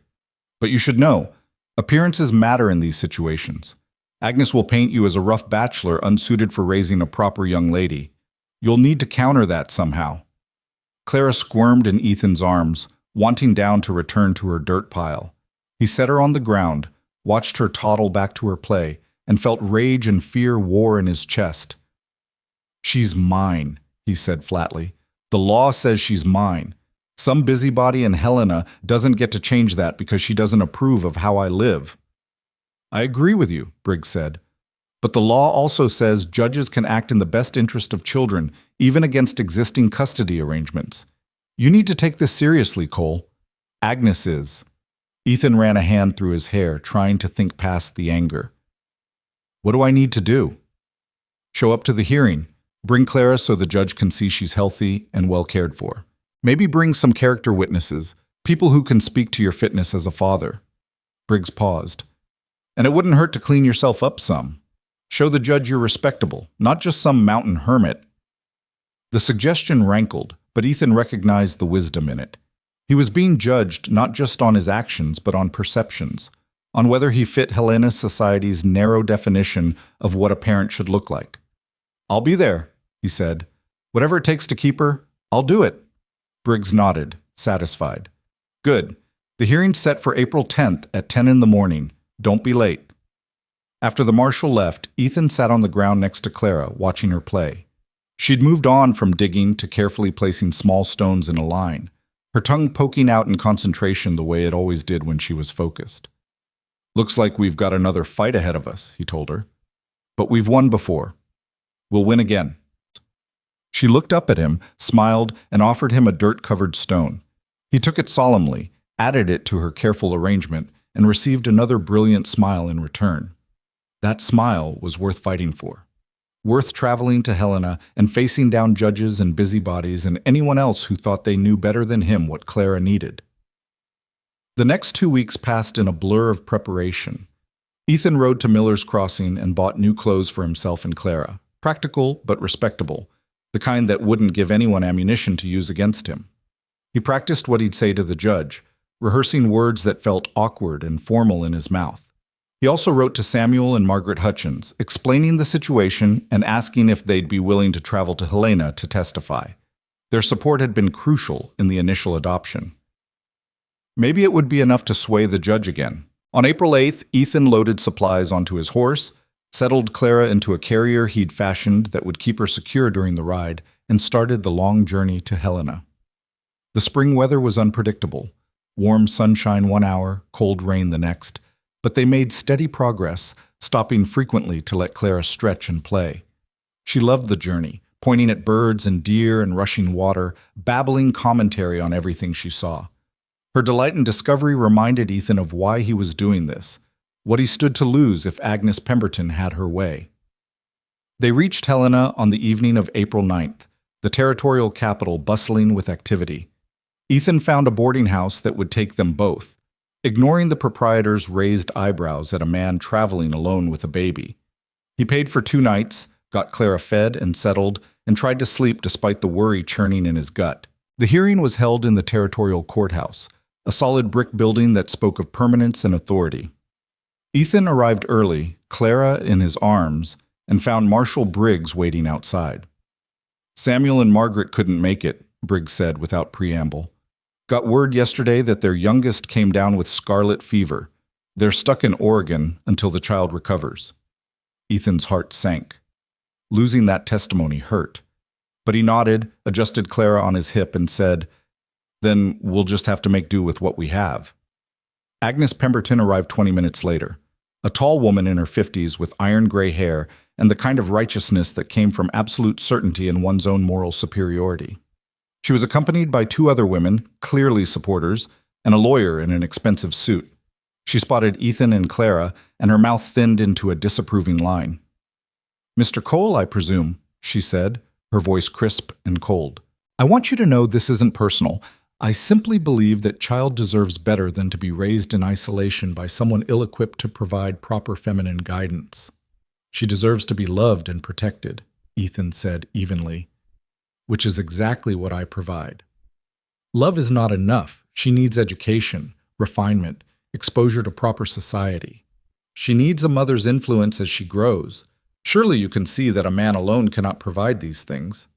But you should know, appearances matter in these situations. Agnes will paint you as a rough bachelor unsuited for raising a proper young lady. You'll need to counter that somehow. Clara squirmed in Ethan's arms, wanting down to return to her dirt pile. He set her on the ground, watched her toddle back to her play, and felt rage and fear war in his chest. She's mine, he said flatly. The law says she's mine. Some busybody in Helena doesn't get to change that because she doesn't approve of how I live. I agree with you, Briggs said. But the law also says judges can act in the best interest of children, even against existing custody arrangements. You need to take this seriously, Cole. Agnes is. Ethan ran a hand through his hair, trying to think past the anger. What do I need to do? Show up to the hearing. Bring Clara so the judge can see she's healthy and well cared for. Maybe bring some character witnesses, people who can speak to your fitness as a father. Briggs paused. And it wouldn't hurt to clean yourself up some. Show the judge you're respectable, not just some mountain hermit. The suggestion rankled, but Ethan recognized the wisdom in it. He was being judged not just on his actions, but on perceptions, on whether he fit Helena society's narrow definition of what a parent should look like. I'll be there, he said. Whatever it takes to keep her, I'll do it. Briggs nodded, satisfied. Good. The hearing's set for April 10th at 10 in the morning. Don't be late. After the marshal left, Ethan sat on the ground next to Clara, watching her play. She'd moved on from digging to carefully placing small stones in a line, her tongue poking out in concentration the way it always did when she was focused. Looks like we've got another fight ahead of us, he told her. But we've won before. We'll win again. She looked up at him, smiled, and offered him a dirt-covered stone. He took it solemnly, added it to her careful arrangement, and received another brilliant smile in return. That smile was worth fighting for. Worth traveling to Helena and facing down judges and busybodies and anyone else who thought they knew better than him what Clara needed. The next 2 weeks passed in a blur of preparation. Ethan rode to Miller's Crossing and bought new clothes for himself and Clara, practical but respectable, the kind that wouldn't give anyone ammunition to use against him. He practiced what he'd say to the judge, rehearsing words that felt awkward and formal in his mouth. He also wrote to Samuel and Margaret Hutchins, explaining the situation and asking if they'd be willing to travel to Helena to testify. Their support had been crucial in the initial adoption. Maybe it would be enough to sway the judge again. On April 8th, Ethan loaded supplies onto his horse, settled Clara into a carrier he'd fashioned that would keep her secure during the ride, and started the long journey to Helena. The spring weather was unpredictable. Warm sunshine 1 hour, cold rain the next. But they made steady progress, stopping frequently to let Clara stretch and play. She loved the journey, pointing at birds and deer and rushing water, babbling commentary on everything she saw. Her delight in discovery reminded Ethan of why he was doing this, what he stood to lose if Agnes Pemberton had her way. They reached Helena on the evening of April 9th, the territorial capital bustling with activity. Ethan found a boarding house that would take them both, ignoring the proprietor's raised eyebrows at a man traveling alone with a baby. He paid for 2 nights, got Clara fed and settled, and tried to sleep despite the worry churning in his gut. The hearing was held in the territorial courthouse, a solid brick building that spoke of permanence and authority. Ethan arrived early, Clara in his arms, and found Marshal Briggs waiting outside. Samuel and Margaret couldn't make it, Briggs said without preamble. Got word yesterday that their youngest came down with scarlet fever. They're stuck in Oregon until the child recovers. Ethan's heart sank. Losing that testimony hurt. But he nodded, adjusted Clara on his hip, and said, Then we'll just have to make do with what we have. Agnes Pemberton arrived 20 minutes later. a tall woman in her 50s with iron gray hair and the kind of righteousness that came from absolute certainty in one's own moral superiority. She was accompanied by two other women, clearly supporters, and a lawyer in an expensive suit. She spotted Ethan and Clara, and her mouth thinned into a disapproving line. "Mr. Cole, I presume," she said, her voice crisp and cold. "I want you to know this isn't personal. I simply believe that child deserves better than to be raised in isolation by someone ill-equipped to provide proper feminine guidance. She deserves to be loved and protected," Ethan said evenly, "which is exactly what I provide. Love is not enough. She needs education, refinement, exposure to proper society. She needs a mother's influence as she grows. Surely you can see that a man alone cannot provide these things."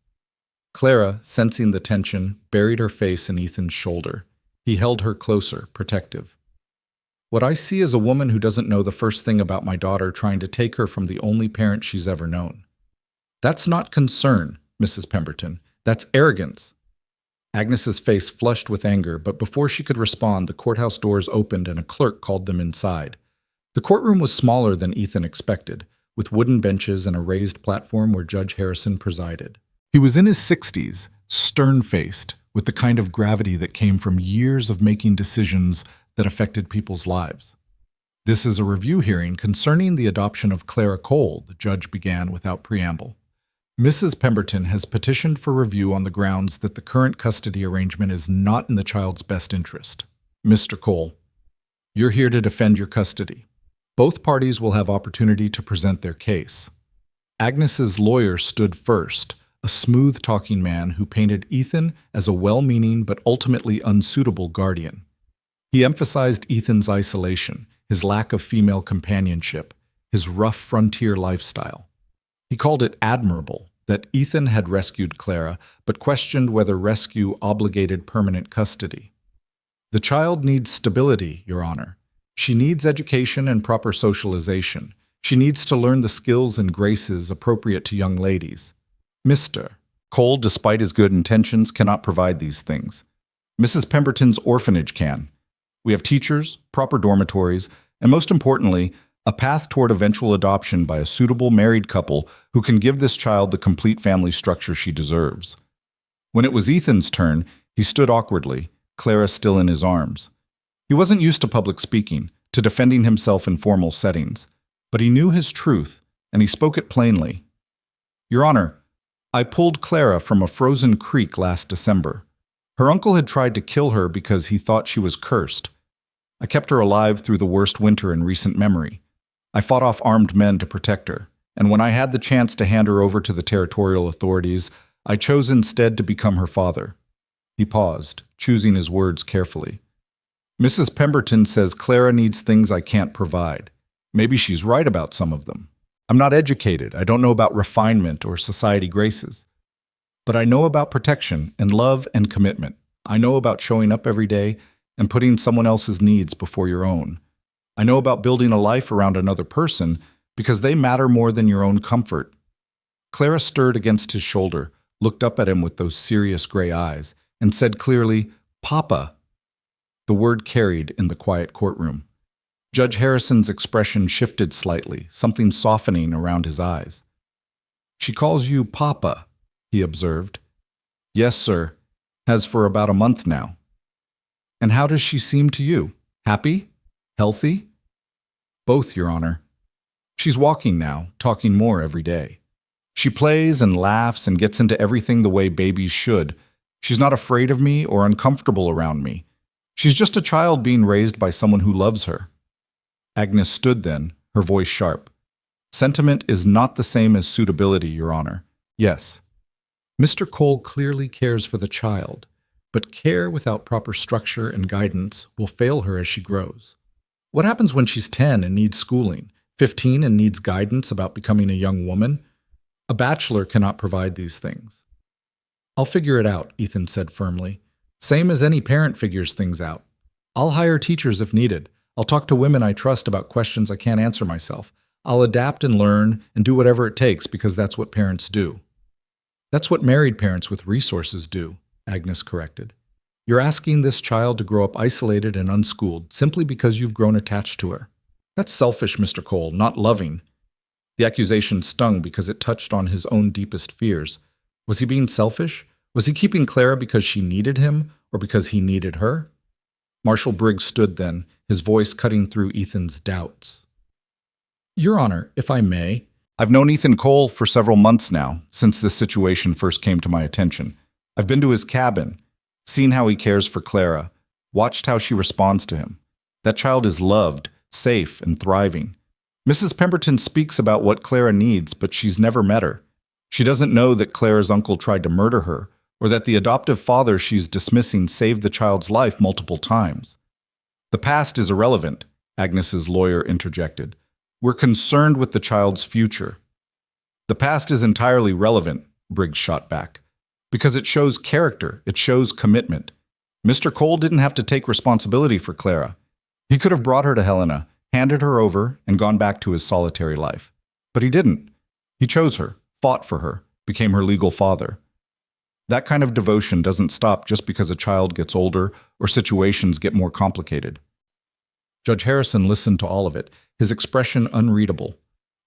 Clara, sensing the tension, buried her face in Ethan's shoulder. He held her closer, protective. "What I see is a woman who doesn't know the first thing about my daughter trying to take her from the only parent she's ever known. That's not concern, Mrs. Pemberton. That's arrogance." Agnes's face flushed with anger, but before she could respond, the courthouse doors opened and a clerk called them inside. The courtroom was smaller than Ethan expected, with wooden benches and a raised platform where Judge Harrison presided. He was in his 60s, stern-faced, with the kind of gravity that came from years of making decisions that affected people's lives. "This is a review hearing concerning the adoption of Clara Cole," the judge began without preamble. "Mrs. Pemberton has petitioned for review on the grounds that the current custody arrangement is not in the child's best interest. Mr. Cole, you're here to defend your custody. Both parties will have opportunity to present their case." Agnes's lawyer stood first, a smooth-talking man who painted Ethan as a well-meaning but ultimately unsuitable guardian. He emphasized Ethan's isolation, his lack of female companionship, his rough frontier lifestyle. He called it admirable that Ethan had rescued Clara, but questioned whether rescue obligated permanent custody. "The child needs stability, Your Honor. She needs education and proper socialization. She needs to learn the skills and graces appropriate to young ladies. Mr. Cole, despite his good intentions, cannot provide these things. Mrs. Pemberton's orphanage can. We have teachers, proper dormitories, and most importantly, a path toward eventual adoption by a suitable married couple who can give this child the complete family structure she deserves." When it was Ethan's turn, he stood awkwardly, Clara still in his arms. He wasn't used to public speaking, to defending himself in formal settings, but he knew his truth, and he spoke it plainly. "Your Honor, I pulled Clara from a frozen creek last December. Her uncle had tried to kill her because he thought she was cursed. I kept her alive through the worst winter in recent memory. I fought off armed men to protect her, and when I had the chance to hand her over to the territorial authorities, I chose instead to become her father." He paused, choosing his words carefully. "Mrs. Pemberton says Clara needs things I can't provide. Maybe she's right about some of them. I'm not educated. I don't know about refinement or society graces. But I know about protection and love and commitment. I know about showing up every day and putting someone else's needs before your own. I know about building a life around another person because they matter more than your own comfort." Clara stirred against his shoulder, looked up at him with those serious gray eyes, and said clearly, "Papa." The word carried in the quiet courtroom. Judge Harrison's expression shifted slightly, something softening around his eyes. "She calls you Papa," he observed. "Yes, sir. Has for about a month now." "And how does she seem to you? Happy? Healthy?" "Both, Your Honor. She's walking now, talking more every day. She plays and laughs and gets into everything the way babies should. She's not afraid of me or uncomfortable around me. She's just a child being raised by someone who loves her." Agnes stood then, her voice sharp. "Sentiment is not the same as suitability, Your Honor. Yes. Mr. Cole clearly cares for the child, but care without proper structure and guidance will fail her as she grows. What happens when she's 10 and needs schooling, 15 and needs guidance about becoming a young woman? A bachelor cannot provide these things." "I'll figure it out," Ethan said firmly. "Same as any parent figures things out. I'll hire teachers if needed. I'll talk to women I trust about questions I can't answer myself. I'll adapt and learn and do whatever it takes because that's what parents do." "That's what married parents with resources do," Agnes corrected. "You're asking this child to grow up isolated and unschooled simply because you've grown attached to her. That's selfish, Mr. Cole, not loving. The accusation stung because it touched on his own deepest fears. Was he being selfish? Was he keeping Clara because she needed him, or because he needed her? Marshal Briggs stood then, his voice cutting through Ethan's doubts. Your Honor, if I may, I've known Ethan Cole for several months now, since this situation first came to my attention. I've been to his cabin, seen how he cares for Clara, watched how she responds to him. That child is loved, safe, and thriving. Mrs. Pemberton speaks about what Clara needs, but she's never met her. She doesn't know that Clara's uncle tried to murder her, or that the adoptive father she's dismissing saved the child's life multiple times. The past is irrelevant, Agnes's lawyer interjected. We're concerned with the child's future. The past is entirely relevant, Briggs shot back, because it shows character, it shows commitment. Mr. Cole didn't have to take responsibility for Clara. He could have brought her to Helena, handed her over, and gone back to his solitary life. But he didn't. He chose her, fought for her, became her legal father. That kind of devotion doesn't stop just because a child gets older or situations get more complicated. Judge Harrison listened to all of it, his expression unreadable.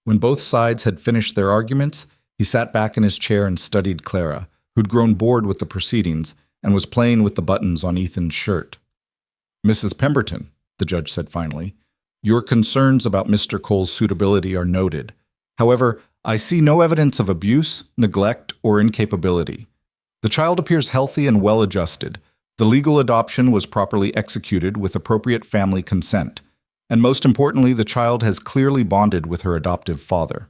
When both sides had finished their arguments, he sat back in his chair and studied Clara, who'd grown bored with the proceedings and was playing with the buttons on Ethan's shirt. Mrs. Pemberton, the judge said finally, your concerns about Mr. Cole's suitability are noted. However, I see no evidence of abuse, neglect, or incapability. The child appears healthy and well-adjusted. The legal adoption was properly executed with appropriate family consent. And most importantly, the child has clearly bonded with her adoptive father.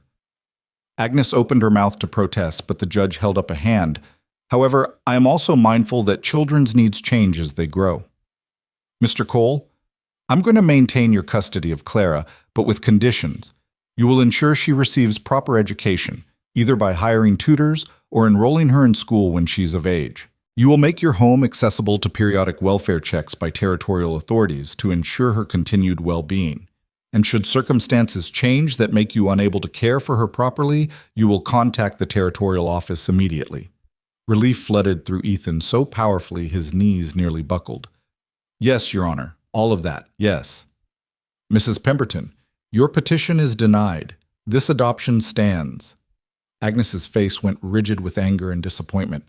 Agnes opened her mouth to protest, but the judge held up a hand. However, I am also mindful that children's needs change as they grow. Mr. Cole, I'm going to maintain your custody of Clara, but with conditions. You will ensure she receives proper education, either by hiring tutors or enrolling her in school when she's of age. You will make your home accessible to periodic welfare checks by territorial authorities to ensure her continued well-being. And should circumstances change that make you unable to care for her properly, you will contact the territorial office immediately. Relief flooded through Ethan so powerfully his knees nearly buckled. Yes, Your Honor, all of that, yes. Mrs. Pemberton, your petition is denied. This adoption stands. Agnes's face went rigid with anger and disappointment.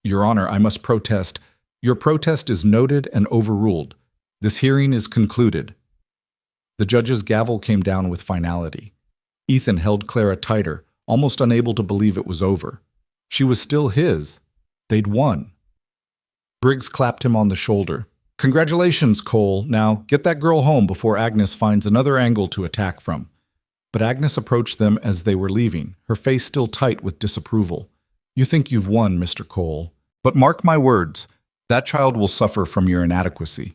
Your Honor, I must protest. Your protest is noted and overruled. This hearing is concluded. The judge's gavel came down with finality. Ethan held Clara tighter, almost unable to believe it was over. She was still his. They'd won. Briggs clapped him on the shoulder. Congratulations, Cole. Now, get that girl home before Agnes finds another angle to attack from. But Agnes approached them as they were leaving, her face still tight with disapproval. You think you've won, Mr. Cole. But mark my words, that child will suffer from your inadequacy.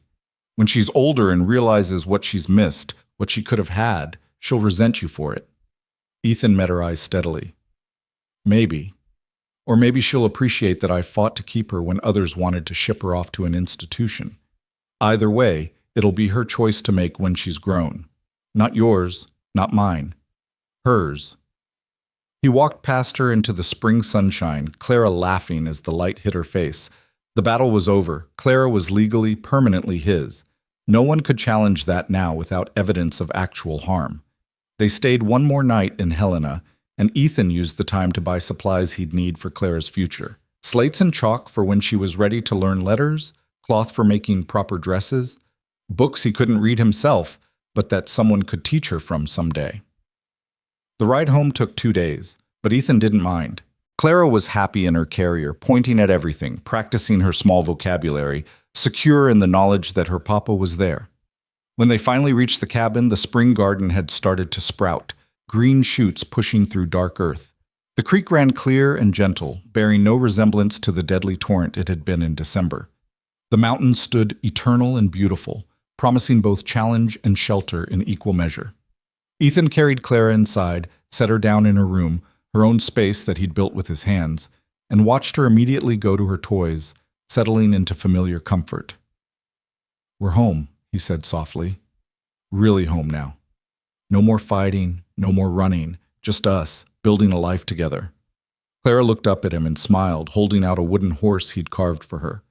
When she's older and realizes what she's missed, what she could have had, she'll resent you for it. Ethan met her eyes steadily. Maybe. Or maybe she'll appreciate that I fought to keep her when others wanted to ship her off to an institution. Either way, it'll be her choice to make when she's grown. Not yours, not mine. Hers. He walked past her into the spring sunshine, Clara laughing as the light hit her face. The battle was over. Clara was legally, permanently his. No one could challenge that now without evidence of actual harm. They stayed one more night in Helena, and Ethan used the time to buy supplies he'd need for Clara's future. Slates and chalk for when she was ready to learn letters, cloth for making proper dresses, books he couldn't read himself, but that someone could teach her from someday. The ride home took 2 days, but Ethan didn't mind. Clara was happy in her carrier, pointing at everything, practicing her small vocabulary, secure in the knowledge that her papa was there. When they finally reached the cabin, the spring garden had started to sprout, green shoots pushing through dark earth. The creek ran clear and gentle, bearing no resemblance to the deadly torrent it had been in December. The mountains stood eternal and beautiful, promising both challenge and shelter in equal measure. Ethan carried Clara inside, set her down in her room, her own space that he'd built with his hands, and watched her immediately go to her toys, settling into familiar comfort. We're home, he said softly. Really home now. No more fighting, no more running, just us, building a life together. Clara looked up at him and smiled, holding out a wooden horse he'd carved for her.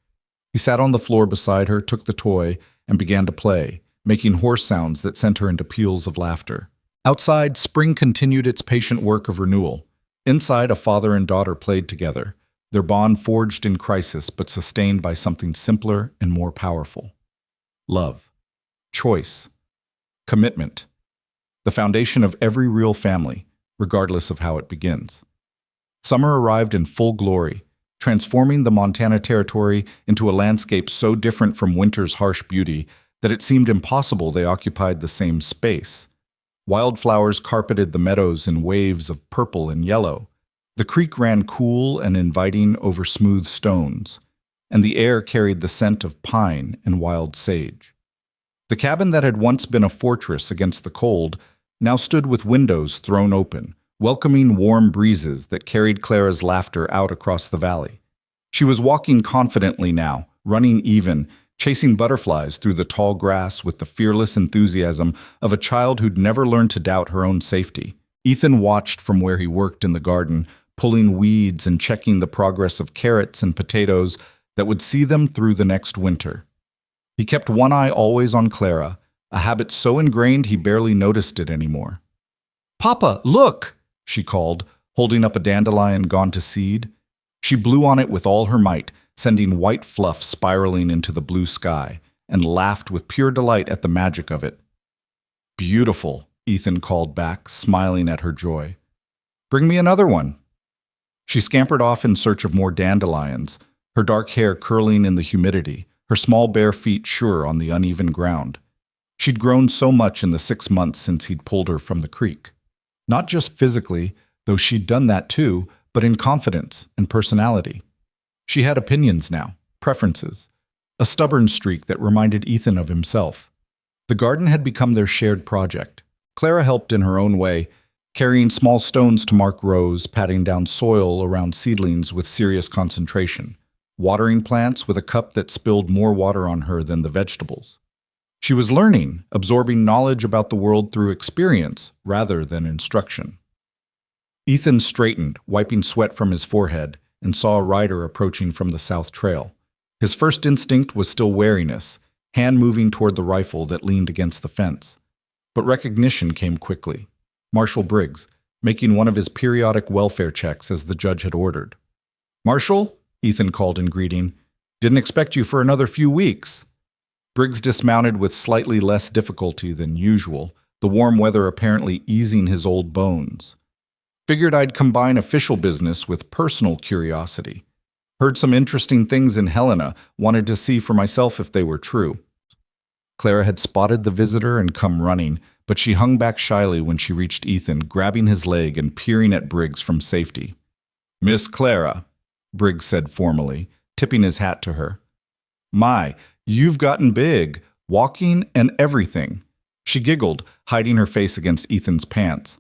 He sat on the floor beside her, took the toy, and began to play, making hoarse sounds that sent her into peals of laughter. Outside, spring continued its patient work of renewal. Inside, a father and daughter played together, their bond forged in crisis but sustained by something simpler and more powerful. Love, choice, commitment, the foundation of every real family, regardless of how it begins. Summer arrived in full glory, transforming the Montana Territory into a landscape so different from winter's harsh beauty that it seemed impossible they occupied the same space. Wildflowers carpeted the meadows in waves of purple and yellow. The creek ran cool and inviting over smooth stones, and the air carried the scent of pine and wild sage. The cabin that had once been a fortress against the cold now stood with windows thrown open, welcoming warm breezes that carried Clara's laughter out across the valley. She was walking confidently now, running even, chasing butterflies through the tall grass with the fearless enthusiasm of a child who'd never learned to doubt her own safety. Ethan watched from where he worked in the garden, pulling weeds and checking the progress of carrots and potatoes that would see them through the next winter. He kept one eye always on Clara, a habit so ingrained he barely noticed it anymore. "Papa, look!" she called, holding up a dandelion gone to seed. She blew on it with all her might, sending white fluff spiraling into the blue sky, and laughed with pure delight at the magic of it. "Beautiful," Ethan called back, smiling at her joy. "Bring me another one." She scampered off in search of more dandelions, her dark hair curling in the humidity, her small bare feet sure on the uneven ground. She'd grown so much in the 6 months since he'd pulled her from the creek. Not just physically, though she'd done that too, but in confidence and personality. She had opinions now, preferences, a stubborn streak that reminded Ethan of himself. The garden had become their shared project. Clara helped in her own way, carrying small stones to mark rows, patting down soil around seedlings with serious concentration, watering plants with a cup that spilled more water on her than the vegetables. She was learning, absorbing knowledge about the world through experience rather than instruction. Ethan straightened, wiping sweat from his forehead, and saw a rider approaching from the south trail. His first instinct was still wariness, hand moving toward the rifle that leaned against the fence. But recognition came quickly. Marshal Briggs, making one of his periodic welfare checks as the judge had ordered. "Marshal," Ethan called in greeting, "didn't expect you for another few weeks." Briggs dismounted with slightly less difficulty than usual, the warm weather apparently easing his old bones. "Figured I'd combine official business with personal curiosity. Heard some interesting things in Helena, wanted to see for myself if they were true." Clara had spotted the visitor and come running, but she hung back shyly when she reached Ethan, grabbing his leg and peering at Briggs from safety. "Miss Clara," Briggs said formally, tipping his hat to her. "My, you've gotten big, walking and everything." She giggled, hiding her face against Ethan's pants.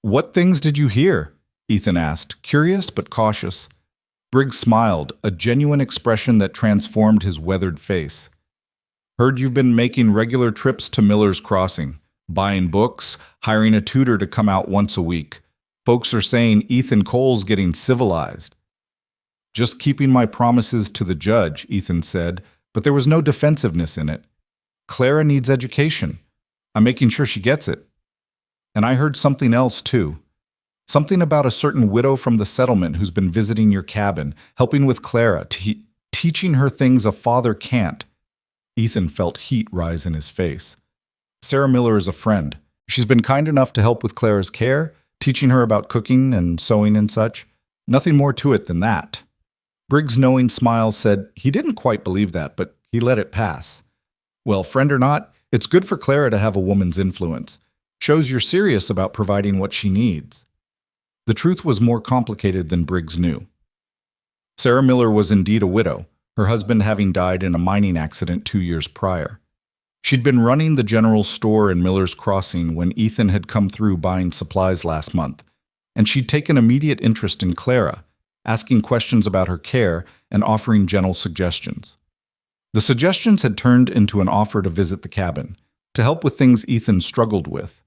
"What things did you hear?" Ethan asked, curious but cautious. Briggs smiled, a genuine expression that transformed his weathered face. "Heard you've been making regular trips to Miller's Crossing, buying books, hiring a tutor to come out once a week. Folks are saying Ethan Cole's getting civilized." "Just keeping my promises to the judge," Ethan said, but there was no defensiveness in it. "Clara needs education. I'm making sure she gets it. And I heard something else, too. Something about a certain widow from the settlement who's been visiting your cabin, helping with Clara, teaching her things a father can't." Ethan felt heat rise in his face. "Sarah Miller is a friend. She's been kind enough to help with Clara's care, teaching her about cooking and sewing and such. Nothing more to it than that." Briggs' knowing smile said he didn't quite believe that, but he let it pass. "Well, friend or not, it's good for Clara to have a woman's influence. Shows you're serious about providing what she needs." The truth was more complicated than Briggs knew. Sarah Miller was indeed a widow, her husband having died in a mining accident 2 years prior. She'd been running the general store in Miller's Crossing when Ethan had come through buying supplies last month, and she'd taken immediate interest in Clara, asking questions about her care and offering gentle suggestions. The suggestions had turned into an offer to visit the cabin, to help with things Ethan struggled with.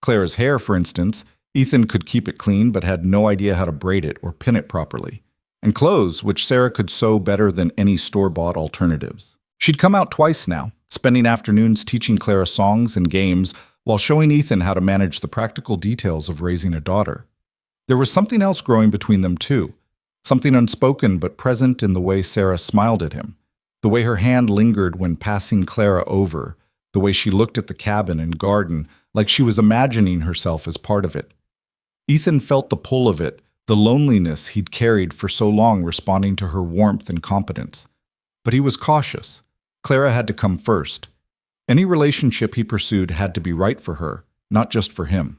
Clara's hair, for instance, Ethan could keep it clean but had no idea how to braid it or pin it properly. And clothes, which Sarah could sew better than any store-bought alternatives. She'd come out twice now, spending afternoons teaching Clara songs and games while showing Ethan how to manage the practical details of raising a daughter. There was something else growing between them, too, something unspoken but present in the way Sarah smiled at him, the way her hand lingered when passing Clara over, the way she looked at the cabin and garden like she was imagining herself as part of it. Ethan felt the pull of it, the loneliness he'd carried for so long responding to her warmth and competence. But he was cautious. Clara had to come first. Any relationship he pursued had to be right for her, not just for him.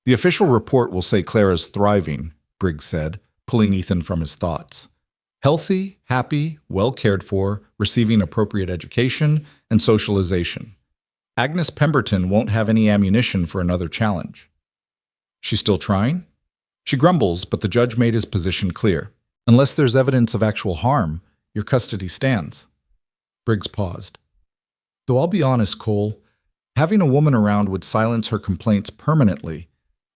The official report will say Clara's thriving, Briggs said, pulling Ethan from his thoughts. Healthy, happy, well cared for, receiving appropriate education and socialization. Agnes Pemberton won't have any ammunition for another challenge. She's still trying? She grumbles, but the judge made his position clear. Unless there's evidence of actual harm, your custody stands. Briggs paused. Though I'll be honest, Cole, having a woman around would silence her complaints permanently.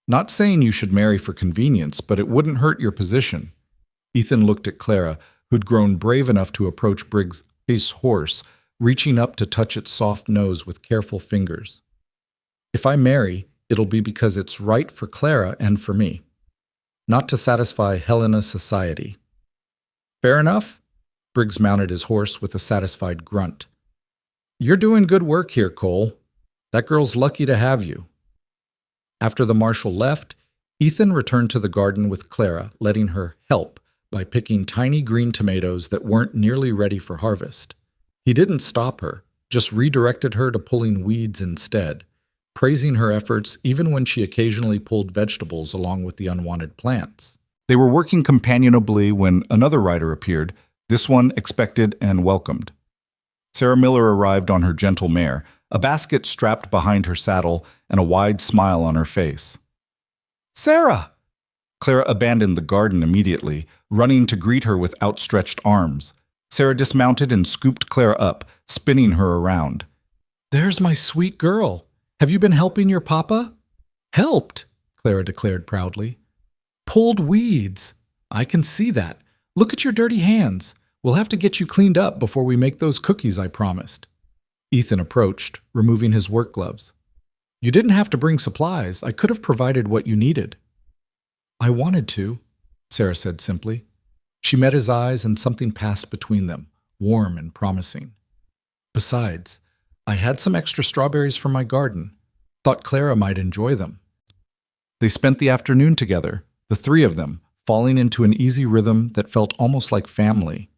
Not saying you should marry for convenience, but it wouldn't hurt your position. Ethan looked at Clara, who'd grown brave enough to approach Briggs' horse, reaching up to touch its soft nose with careful fingers. If I marry, it'll be because it's right for Clara and for me, not to satisfy Helena society. Fair enough? Briggs mounted his horse with a satisfied grunt. You're doing good work here, Cole. That girl's lucky to have you. After the marshal left, Ethan returned to the garden with Clara, letting her help by picking tiny green tomatoes that weren't nearly ready for harvest. He didn't stop her, just redirected her to pulling weeds instead, praising her efforts even when she occasionally pulled vegetables along with the unwanted plants. They were working companionably when another rider appeared, this one expected and welcomed. Sarah Miller arrived on her gentle mare, a basket strapped behind her saddle and a wide smile on her face. Sarah! Clara abandoned the garden immediately, running to greet her with outstretched arms. Sarah dismounted and scooped Clara up, spinning her around. There's my sweet girl. Have you been helping your papa? Helped, Clara declared proudly. Pulled weeds. I can see that. Look at your dirty hands. We'll have to get you cleaned up before we make those cookies I promised. Ethan approached, removing his work gloves. You didn't have to bring supplies. I could have provided what you needed. I wanted to, Sarah said simply. She met his eyes and something passed between them, warm and promising. Besides, I had some extra strawberries from my garden. Thought Clara might enjoy them. They spent the afternoon together, the three of them, falling into an easy rhythm that felt almost like family.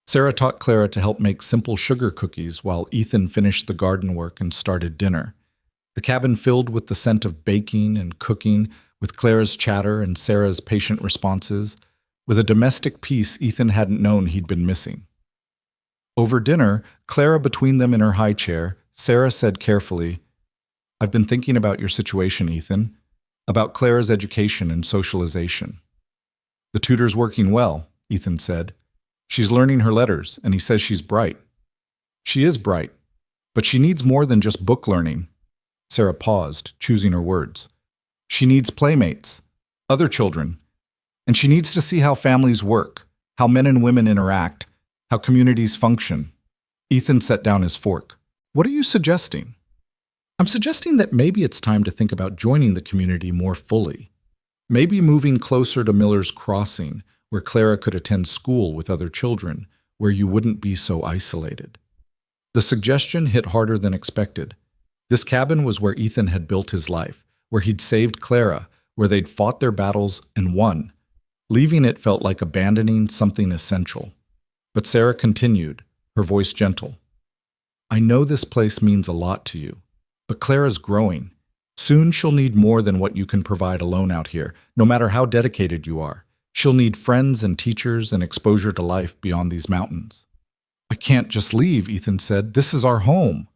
Sarah taught Clara to help make simple sugar cookies while Ethan finished the garden work and started dinner. The cabin filled with the scent of baking and cooking, with Clara's chatter and Sarah's patient responses, with a domestic peace Ethan hadn't known he'd been missing. Over dinner, Clara between them in her high chair, Sarah said carefully, I've been thinking about your situation, Ethan, about Clara's education and socialization. The tutor's working well, Ethan said. She's learning her letters, and he says she's bright. She is bright, but she needs more than just book learning. Sarah paused, choosing her words. She needs playmates, other children, and she needs to see how families work, how men and women interact, how communities function. Ethan set down his fork. What are you suggesting? I'm suggesting that maybe it's time to think about joining the community more fully. Maybe moving closer to Miller's Crossing, where Clara could attend school with other children, where you wouldn't be so isolated. The suggestion hit harder than expected. This cabin was where Ethan had built his life, where he'd saved Clara, where they'd fought their battles and won. Leaving it felt like abandoning something essential. But Sarah continued, her voice gentle. I know this place means a lot to you, but Clara's growing. Soon she'll need more than what you can provide alone out here, no matter how dedicated you are. She'll need friends and teachers and exposure to life beyond these mountains. I can't just leave, Ethan said. This is our home.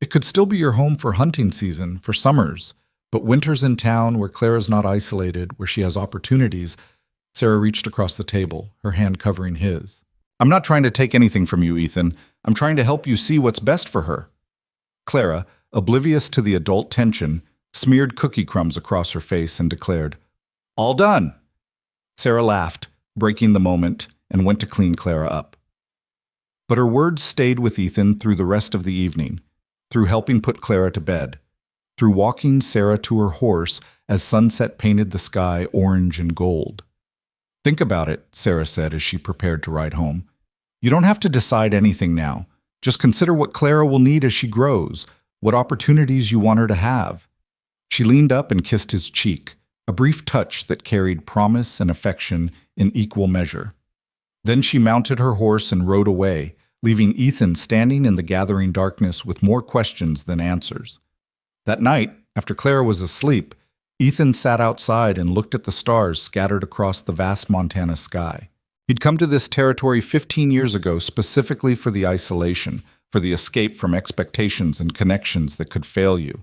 It could still be your home for hunting season, for summers, but winters in town where Clara's not isolated, where she has opportunities. Sarah reached across the table, her hand covering his. I'm not trying to take anything from you, Ethan. I'm trying to help you see what's best for her. Clara, oblivious to the adult tension, smeared cookie crumbs across her face and declared, All done. Sarah laughed, breaking the moment, and went to clean Clara up. But her words stayed with Ethan through the rest of the evening, through helping put Clara to bed, through walking Sarah to her horse as sunset painted the sky orange and gold. "Think about it," Sarah said as she prepared to ride home. "You don't have to decide anything now. Just consider what Clara will need as she grows, what opportunities you want her to have." She leaned up and kissed his cheek, a brief touch that carried promise and affection in equal measure. Then she mounted her horse and rode away, leaving Ethan standing in the gathering darkness with more questions than answers. That night, after Clara was asleep, Ethan sat outside and looked at the stars scattered across the vast Montana sky. He'd come to this territory 15 years ago specifically for the isolation, for the escape from expectations and connections that could fail you.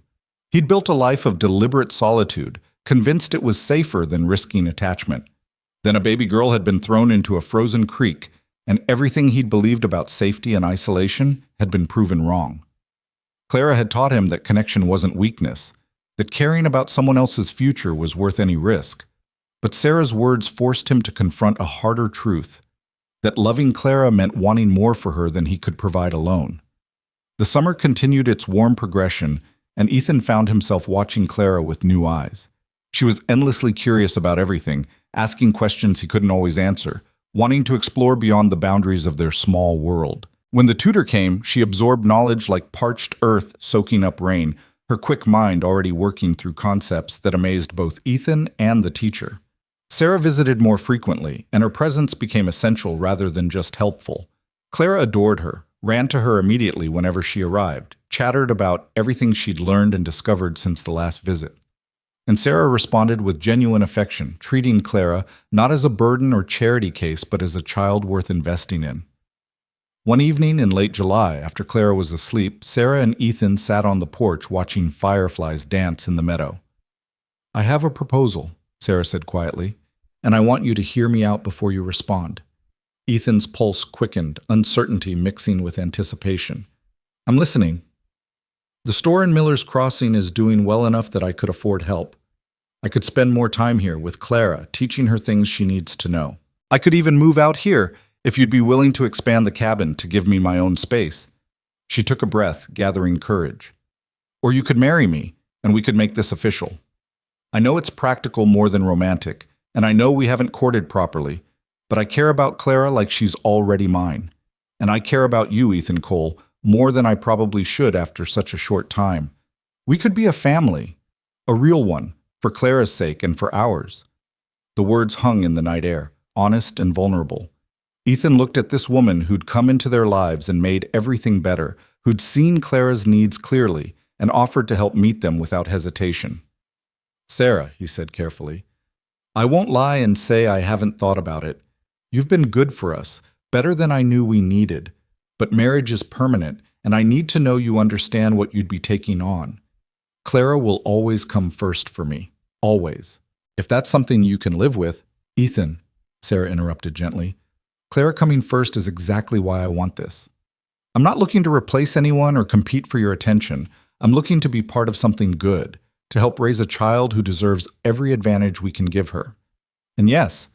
He'd built a life of deliberate solitude, convinced it was safer than risking attachment. Then a baby girl had been thrown into a frozen creek, and everything he'd believed about safety and isolation had been proven wrong. Clara had taught him that connection wasn't weakness, that caring about someone else's future was worth any risk. But Sarah's words forced him to confront a harder truth, that loving Clara meant wanting more for her than he could provide alone. The summer continued its warm progression, and Ethan found himself watching Clara with new eyes. She was endlessly curious about everything, asking questions he couldn't always answer, wanting to explore beyond the boundaries of their small world. When the tutor came, she absorbed knowledge like parched earth soaking up rain, her quick mind already working through concepts that amazed both Ethan and the teacher. Sarah visited more frequently, and her presence became essential rather than just helpful. Clara adored her, ran to her immediately whenever she arrived, chattered about everything she'd learned and discovered since the last visit. And Sarah responded with genuine affection, treating Clara not as a burden or charity case, but as a child worth investing in. One evening in late July, after Clara was asleep, Sarah and Ethan sat on the porch watching fireflies dance in the meadow. "I have a proposal," Sarah said quietly, "and I want you to hear me out before you respond." Ethan's pulse quickened, uncertainty mixing with anticipation. "I'm listening." "The store in Miller's Crossing is doing well enough that I could afford help. I could spend more time here with Clara, teaching her things she needs to know. I could even move out here if you'd be willing to expand the cabin to give me my own space." She took a breath, gathering courage. "Or you could marry me, and we could make this official. I know it's practical more than romantic, and I know we haven't courted properly, but I care about Clara like she's already mine. And I care about you, Ethan Cole, more than I probably should after such a short time. We could be a family, a real one, for Clara's sake and for ours." The words hung in the night air, honest and vulnerable. Ethan looked at this woman who'd come into their lives and made everything better, who'd seen Clara's needs clearly and offered to help meet them without hesitation. "Sarah," he said carefully, "I won't lie and say I haven't thought about it. You've been good for us, better than I knew we needed. But marriage is permanent, and I need to know you understand what you'd be taking on. Clara will always come first for me. Always. If that's something you can live with—" "Ethan," Sarah interrupted gently, "Clara coming first is exactly why I want this. I'm not looking to replace anyone or compete for your attention. I'm looking to be part of something good, to help raise a child who deserves every advantage we can give her. And yes,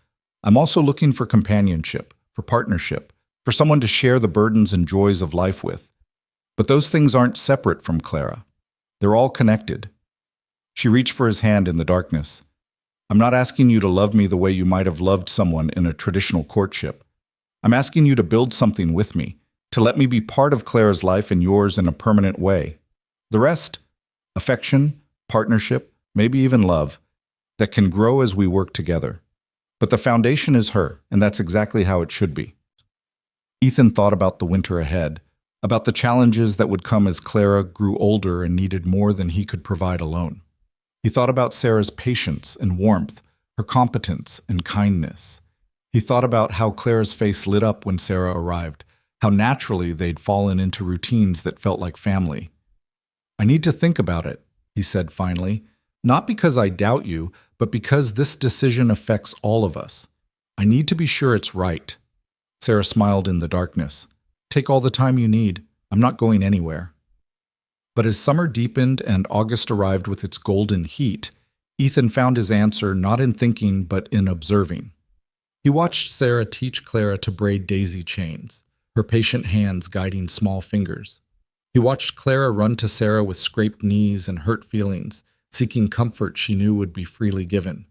I'm also looking for companionship, for partnership, for someone to share the burdens and joys of life with. But those things aren't separate from Clara. They're all connected." She reached for his hand in the darkness. "I'm not asking you to love me the way you might have loved someone in a traditional courtship. I'm asking you to build something with me, to let me be part of Clara's life and yours in a permanent way. The rest, affection, partnership, maybe even love, that can grow as we work together. But the foundation is her, and that's exactly how it should be." Ethan thought about the winter ahead, about the challenges that would come as Clara grew older and needed more than he could provide alone. He thought about Sarah's patience and warmth, her competence and kindness. He thought about how Clara's face lit up when Sarah arrived, how naturally they'd fallen into routines that felt like family. "I need to think about it," he said finally, "not because I doubt you, but because this decision affects all of us. I need to be sure it's right." Sarah smiled in the darkness. "Take all the time you need. I'm not going anywhere." But as summer deepened and August arrived with its golden heat, Ethan found his answer not in thinking but in observing. He watched Sarah teach Clara to braid daisy chains, her patient hands guiding small fingers. He watched Clara run to Sarah with scraped knees and hurt feelings, seeking comfort she knew would be freely given.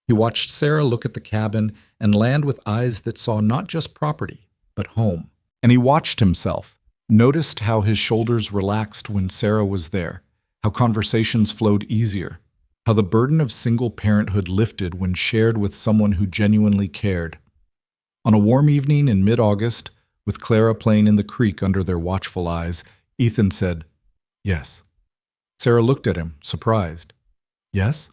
He watched Sarah look at the cabin and land with eyes that saw not just property, but home. And he watched himself, noticed how his shoulders relaxed when Sarah was there, how conversations flowed easier, how the burden of single parenthood lifted when shared with someone who genuinely cared. On a warm evening in mid-August, with Clara playing in the creek under their watchful eyes, Ethan said, "Yes." Sarah looked at him, surprised. "Yes?"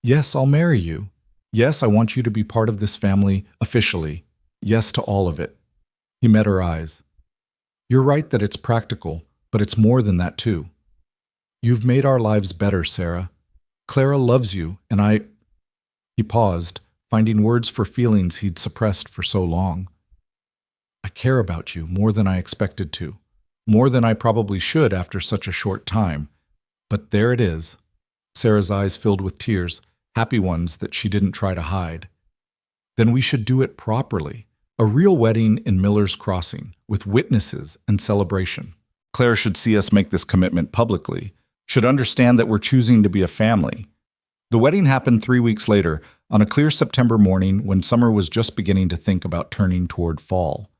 "Yes, I'll marry you. Yes, I want you to be part of this family, officially. Yes to all of it." He met her eyes. "You're right that it's practical, but it's more than that too. You've made our lives better, Sarah. Clara loves you, and I—" He paused, finding words for feelings he'd suppressed for so long. "I care about you more than I expected to, more than I probably should after such a short time. But there it is." Sarah's eyes filled with tears, happy ones that she didn't try to hide. "Then we should do it properly. A real wedding in Miller's Crossing, with witnesses and celebration. Clara should see us make this commitment publicly, should understand that we're choosing to be a family." The wedding happened 3 weeks later, on a clear September morning when summer was just beginning to think about turning toward fall.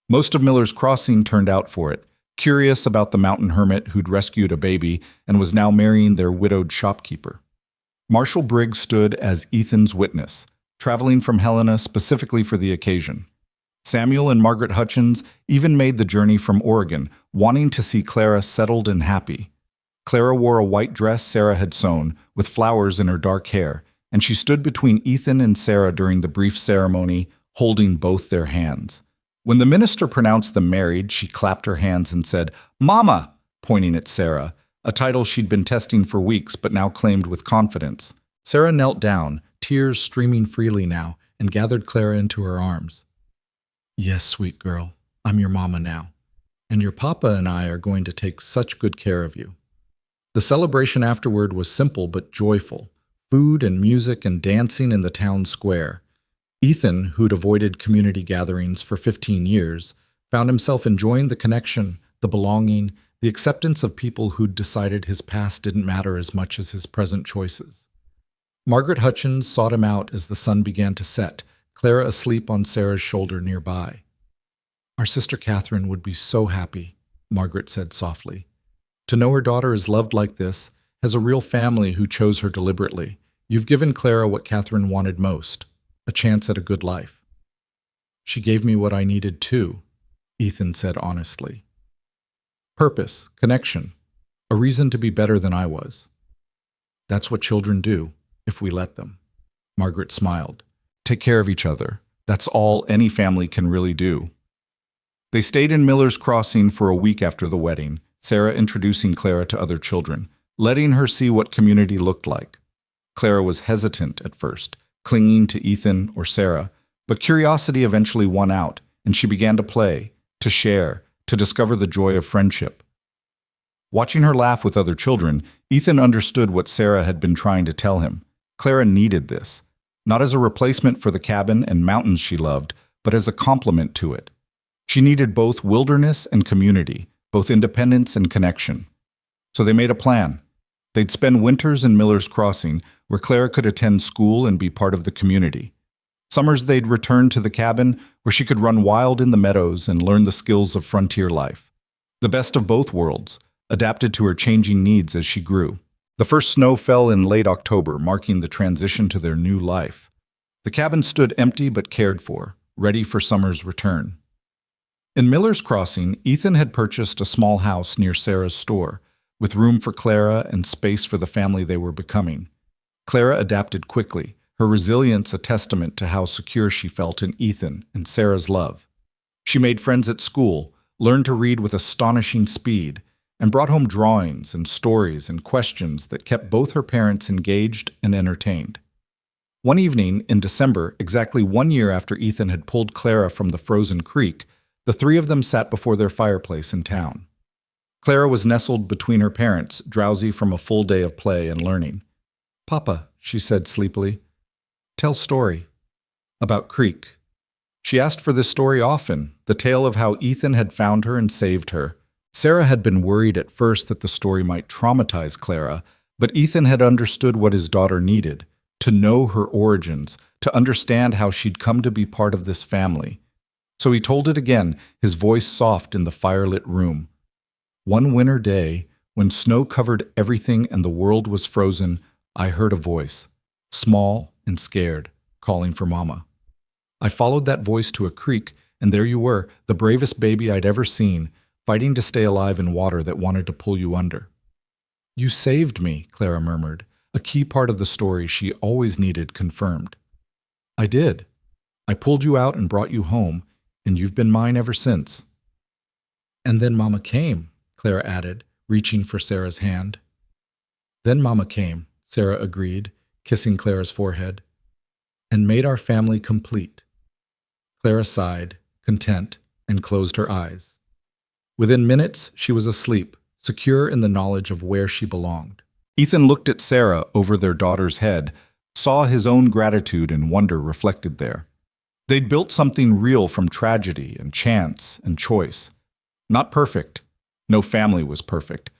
Most of Miller's Crossing turned out for it, curious about the mountain hermit who'd rescued a baby and was now marrying their widowed shopkeeper. Marshall Briggs stood as Ethan's witness, traveling from Helena specifically for the occasion. Samuel and Margaret Hutchins even made the journey from Oregon, wanting to see Clara settled and happy. Clara wore a white dress Sarah had sewn, with flowers in her dark hair, and she stood between Ethan and Sarah during the brief ceremony, holding both their hands. When the minister pronounced them married, she clapped her hands and said, "Mama," pointing at Sarah, a title she'd been testing for weeks but now claimed with confidence. Sarah knelt down, tears streaming freely now, and gathered Clara into her arms. "Yes, sweet girl, I'm your mama now, and your papa and I are going to take such good care of you." The celebration afterward was simple but joyful, food and music and dancing in the town square. Ethan, who'd avoided community gatherings for 15 years, found himself enjoying the connection, the belonging, the acceptance of people who'd decided his past didn't matter as much as his present choices. Margaret Hutchins sought him out as the sun began to set, Clara asleep on Sarah's shoulder nearby. "Our sister Catherine would be so happy," Margaret said softly. "To know her daughter is loved like this, has a real family who chose her deliberately. You've given Clara what Catherine wanted most, a chance at a good life." "She gave me what I needed too," Ethan said honestly. "Purpose, connection, a reason to be better than I was. That's what children do, if we let them." Margaret smiled. "Take care of each other. That's all any family can really do." They stayed in Miller's Crossing for a week after the wedding, Sarah introducing Clara to other children, letting her see what community looked like. Clara was hesitant at first, clinging to Ethan or Sarah, but curiosity eventually won out, and she began to play, to share, to discover the joy of friendship. Watching her laugh with other children, Ethan understood what Sarah had been trying to tell him. Clara needed this, not as a replacement for the cabin and mountains she loved, but as a complement to it. She needed both wilderness and community, both independence and connection. So they made a plan. They'd spend winters in Miller's Crossing, where Clara could attend school and be part of the community. Summers they'd return to the cabin, where she could run wild in the meadows and learn the skills of frontier life. The best of both worlds, adapted to her changing needs as she grew. The first snow fell in late October, marking the transition to their new life. The cabin stood empty but cared for, ready for summer's return. In Miller's Crossing, Ethan had purchased a small house near Sarah's store, with room for Clara and space for the family they were becoming. Clara adapted quickly, her resilience a testament to how secure she felt in Ethan and Sarah's love. She made friends at school, learned to read with astonishing speed, and brought home drawings and stories and questions that kept both her parents engaged and entertained. One evening in December, exactly 1 year after Ethan had pulled Clara from the frozen creek, the three of them sat before their fireplace in town. Clara was nestled between her parents, drowsy from a full day of play and learning. "Papa," she said sleepily, "tell story." "About creek." She asked for this story often, the tale of how Ethan had found her and saved her. Sarah had been worried at first that the story might traumatize Clara, but Ethan had understood what his daughter needed, to know her origins, to understand how she'd come to be part of this family. So he told it again, his voice soft in the firelit room. One winter day, when snow covered everything and the world was frozen, I heard a voice, small and scared, calling for Mama. I followed that voice to a creek, and there you were, the bravest baby I'd ever seen, fighting to stay alive in water that wanted to pull you under. You saved me, Clara murmured, a key part of the story she always needed confirmed. I did. I pulled you out and brought you home, and you've been mine ever since. And then Mama came, Clara added, reaching for Sarah's hand. Then Mama came, Sarah agreed, kissing Clara's forehead, and made our family complete. Clara sighed, content, and closed her eyes. Within minutes, she was asleep, secure in the knowledge of where she belonged. Ethan looked at Sarah over their daughter's head, saw his own gratitude and wonder reflected there. They'd built something real from tragedy and chance and choice. Not perfect. No family was perfect.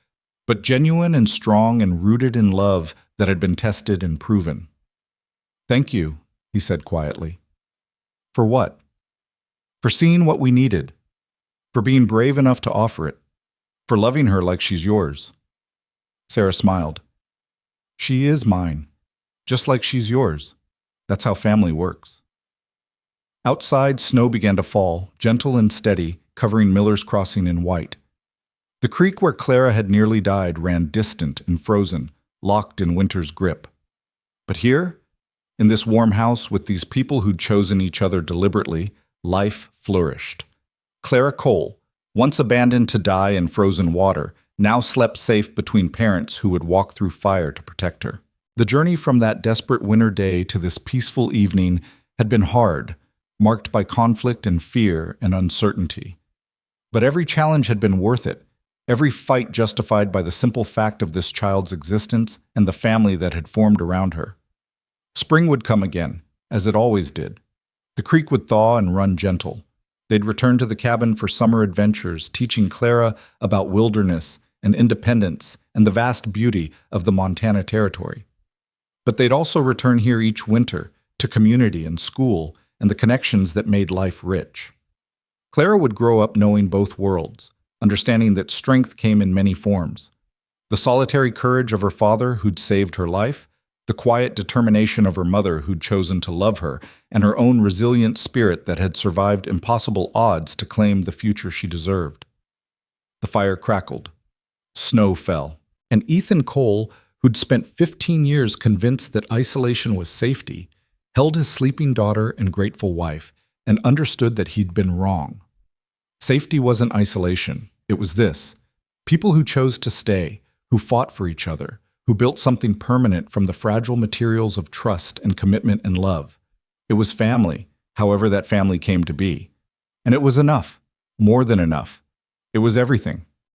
But genuine and strong and rooted in love that had been tested and proven. Thank you, he said quietly. For what? For seeing what we needed. For being brave enough to offer it. For loving her like she's yours. Sarah smiled. She is mine, just like she's yours. That's how family works. Outside, snow began to fall, gentle and steady, covering Miller's Crossing in white. The creek where Clara had nearly died ran distant and frozen, locked in winter's grip. But here, in this warm house with these people who'd chosen each other deliberately, life flourished. Clara Cole, once abandoned to die in frozen water, now slept safe between parents who would walk through fire to protect her. The journey from that desperate winter day to this peaceful evening had been hard, marked by conflict and fear and uncertainty. But every challenge had been worth it, every fight justified by the simple fact of this child's existence and the family that had formed around her. Spring would come again, as it always did. The creek would thaw and run gentle. They'd return to the cabin for summer adventures, teaching Clara about wilderness and independence and the vast beauty of the Montana Territory. But they'd also return here each winter, to community and school and the connections that made life rich. Clara would grow up knowing both worlds, understanding that strength came in many forms. The solitary courage of her father who'd saved her life, the quiet determination of her mother who'd chosen to love her, and her own resilient spirit that had survived impossible odds to claim the future she deserved. The fire crackled. Snow fell. And Ethan Cole, who'd spent 15 years convinced that isolation was safety, held his sleeping daughter and grateful wife, and understood that he'd been wrong. Safety wasn't isolation. It was this. People who chose to stay, who fought for each other, who built something permanent from the fragile materials of trust and commitment and love. It was family, however that family came to be. And it was enough, more than enough. It was everything.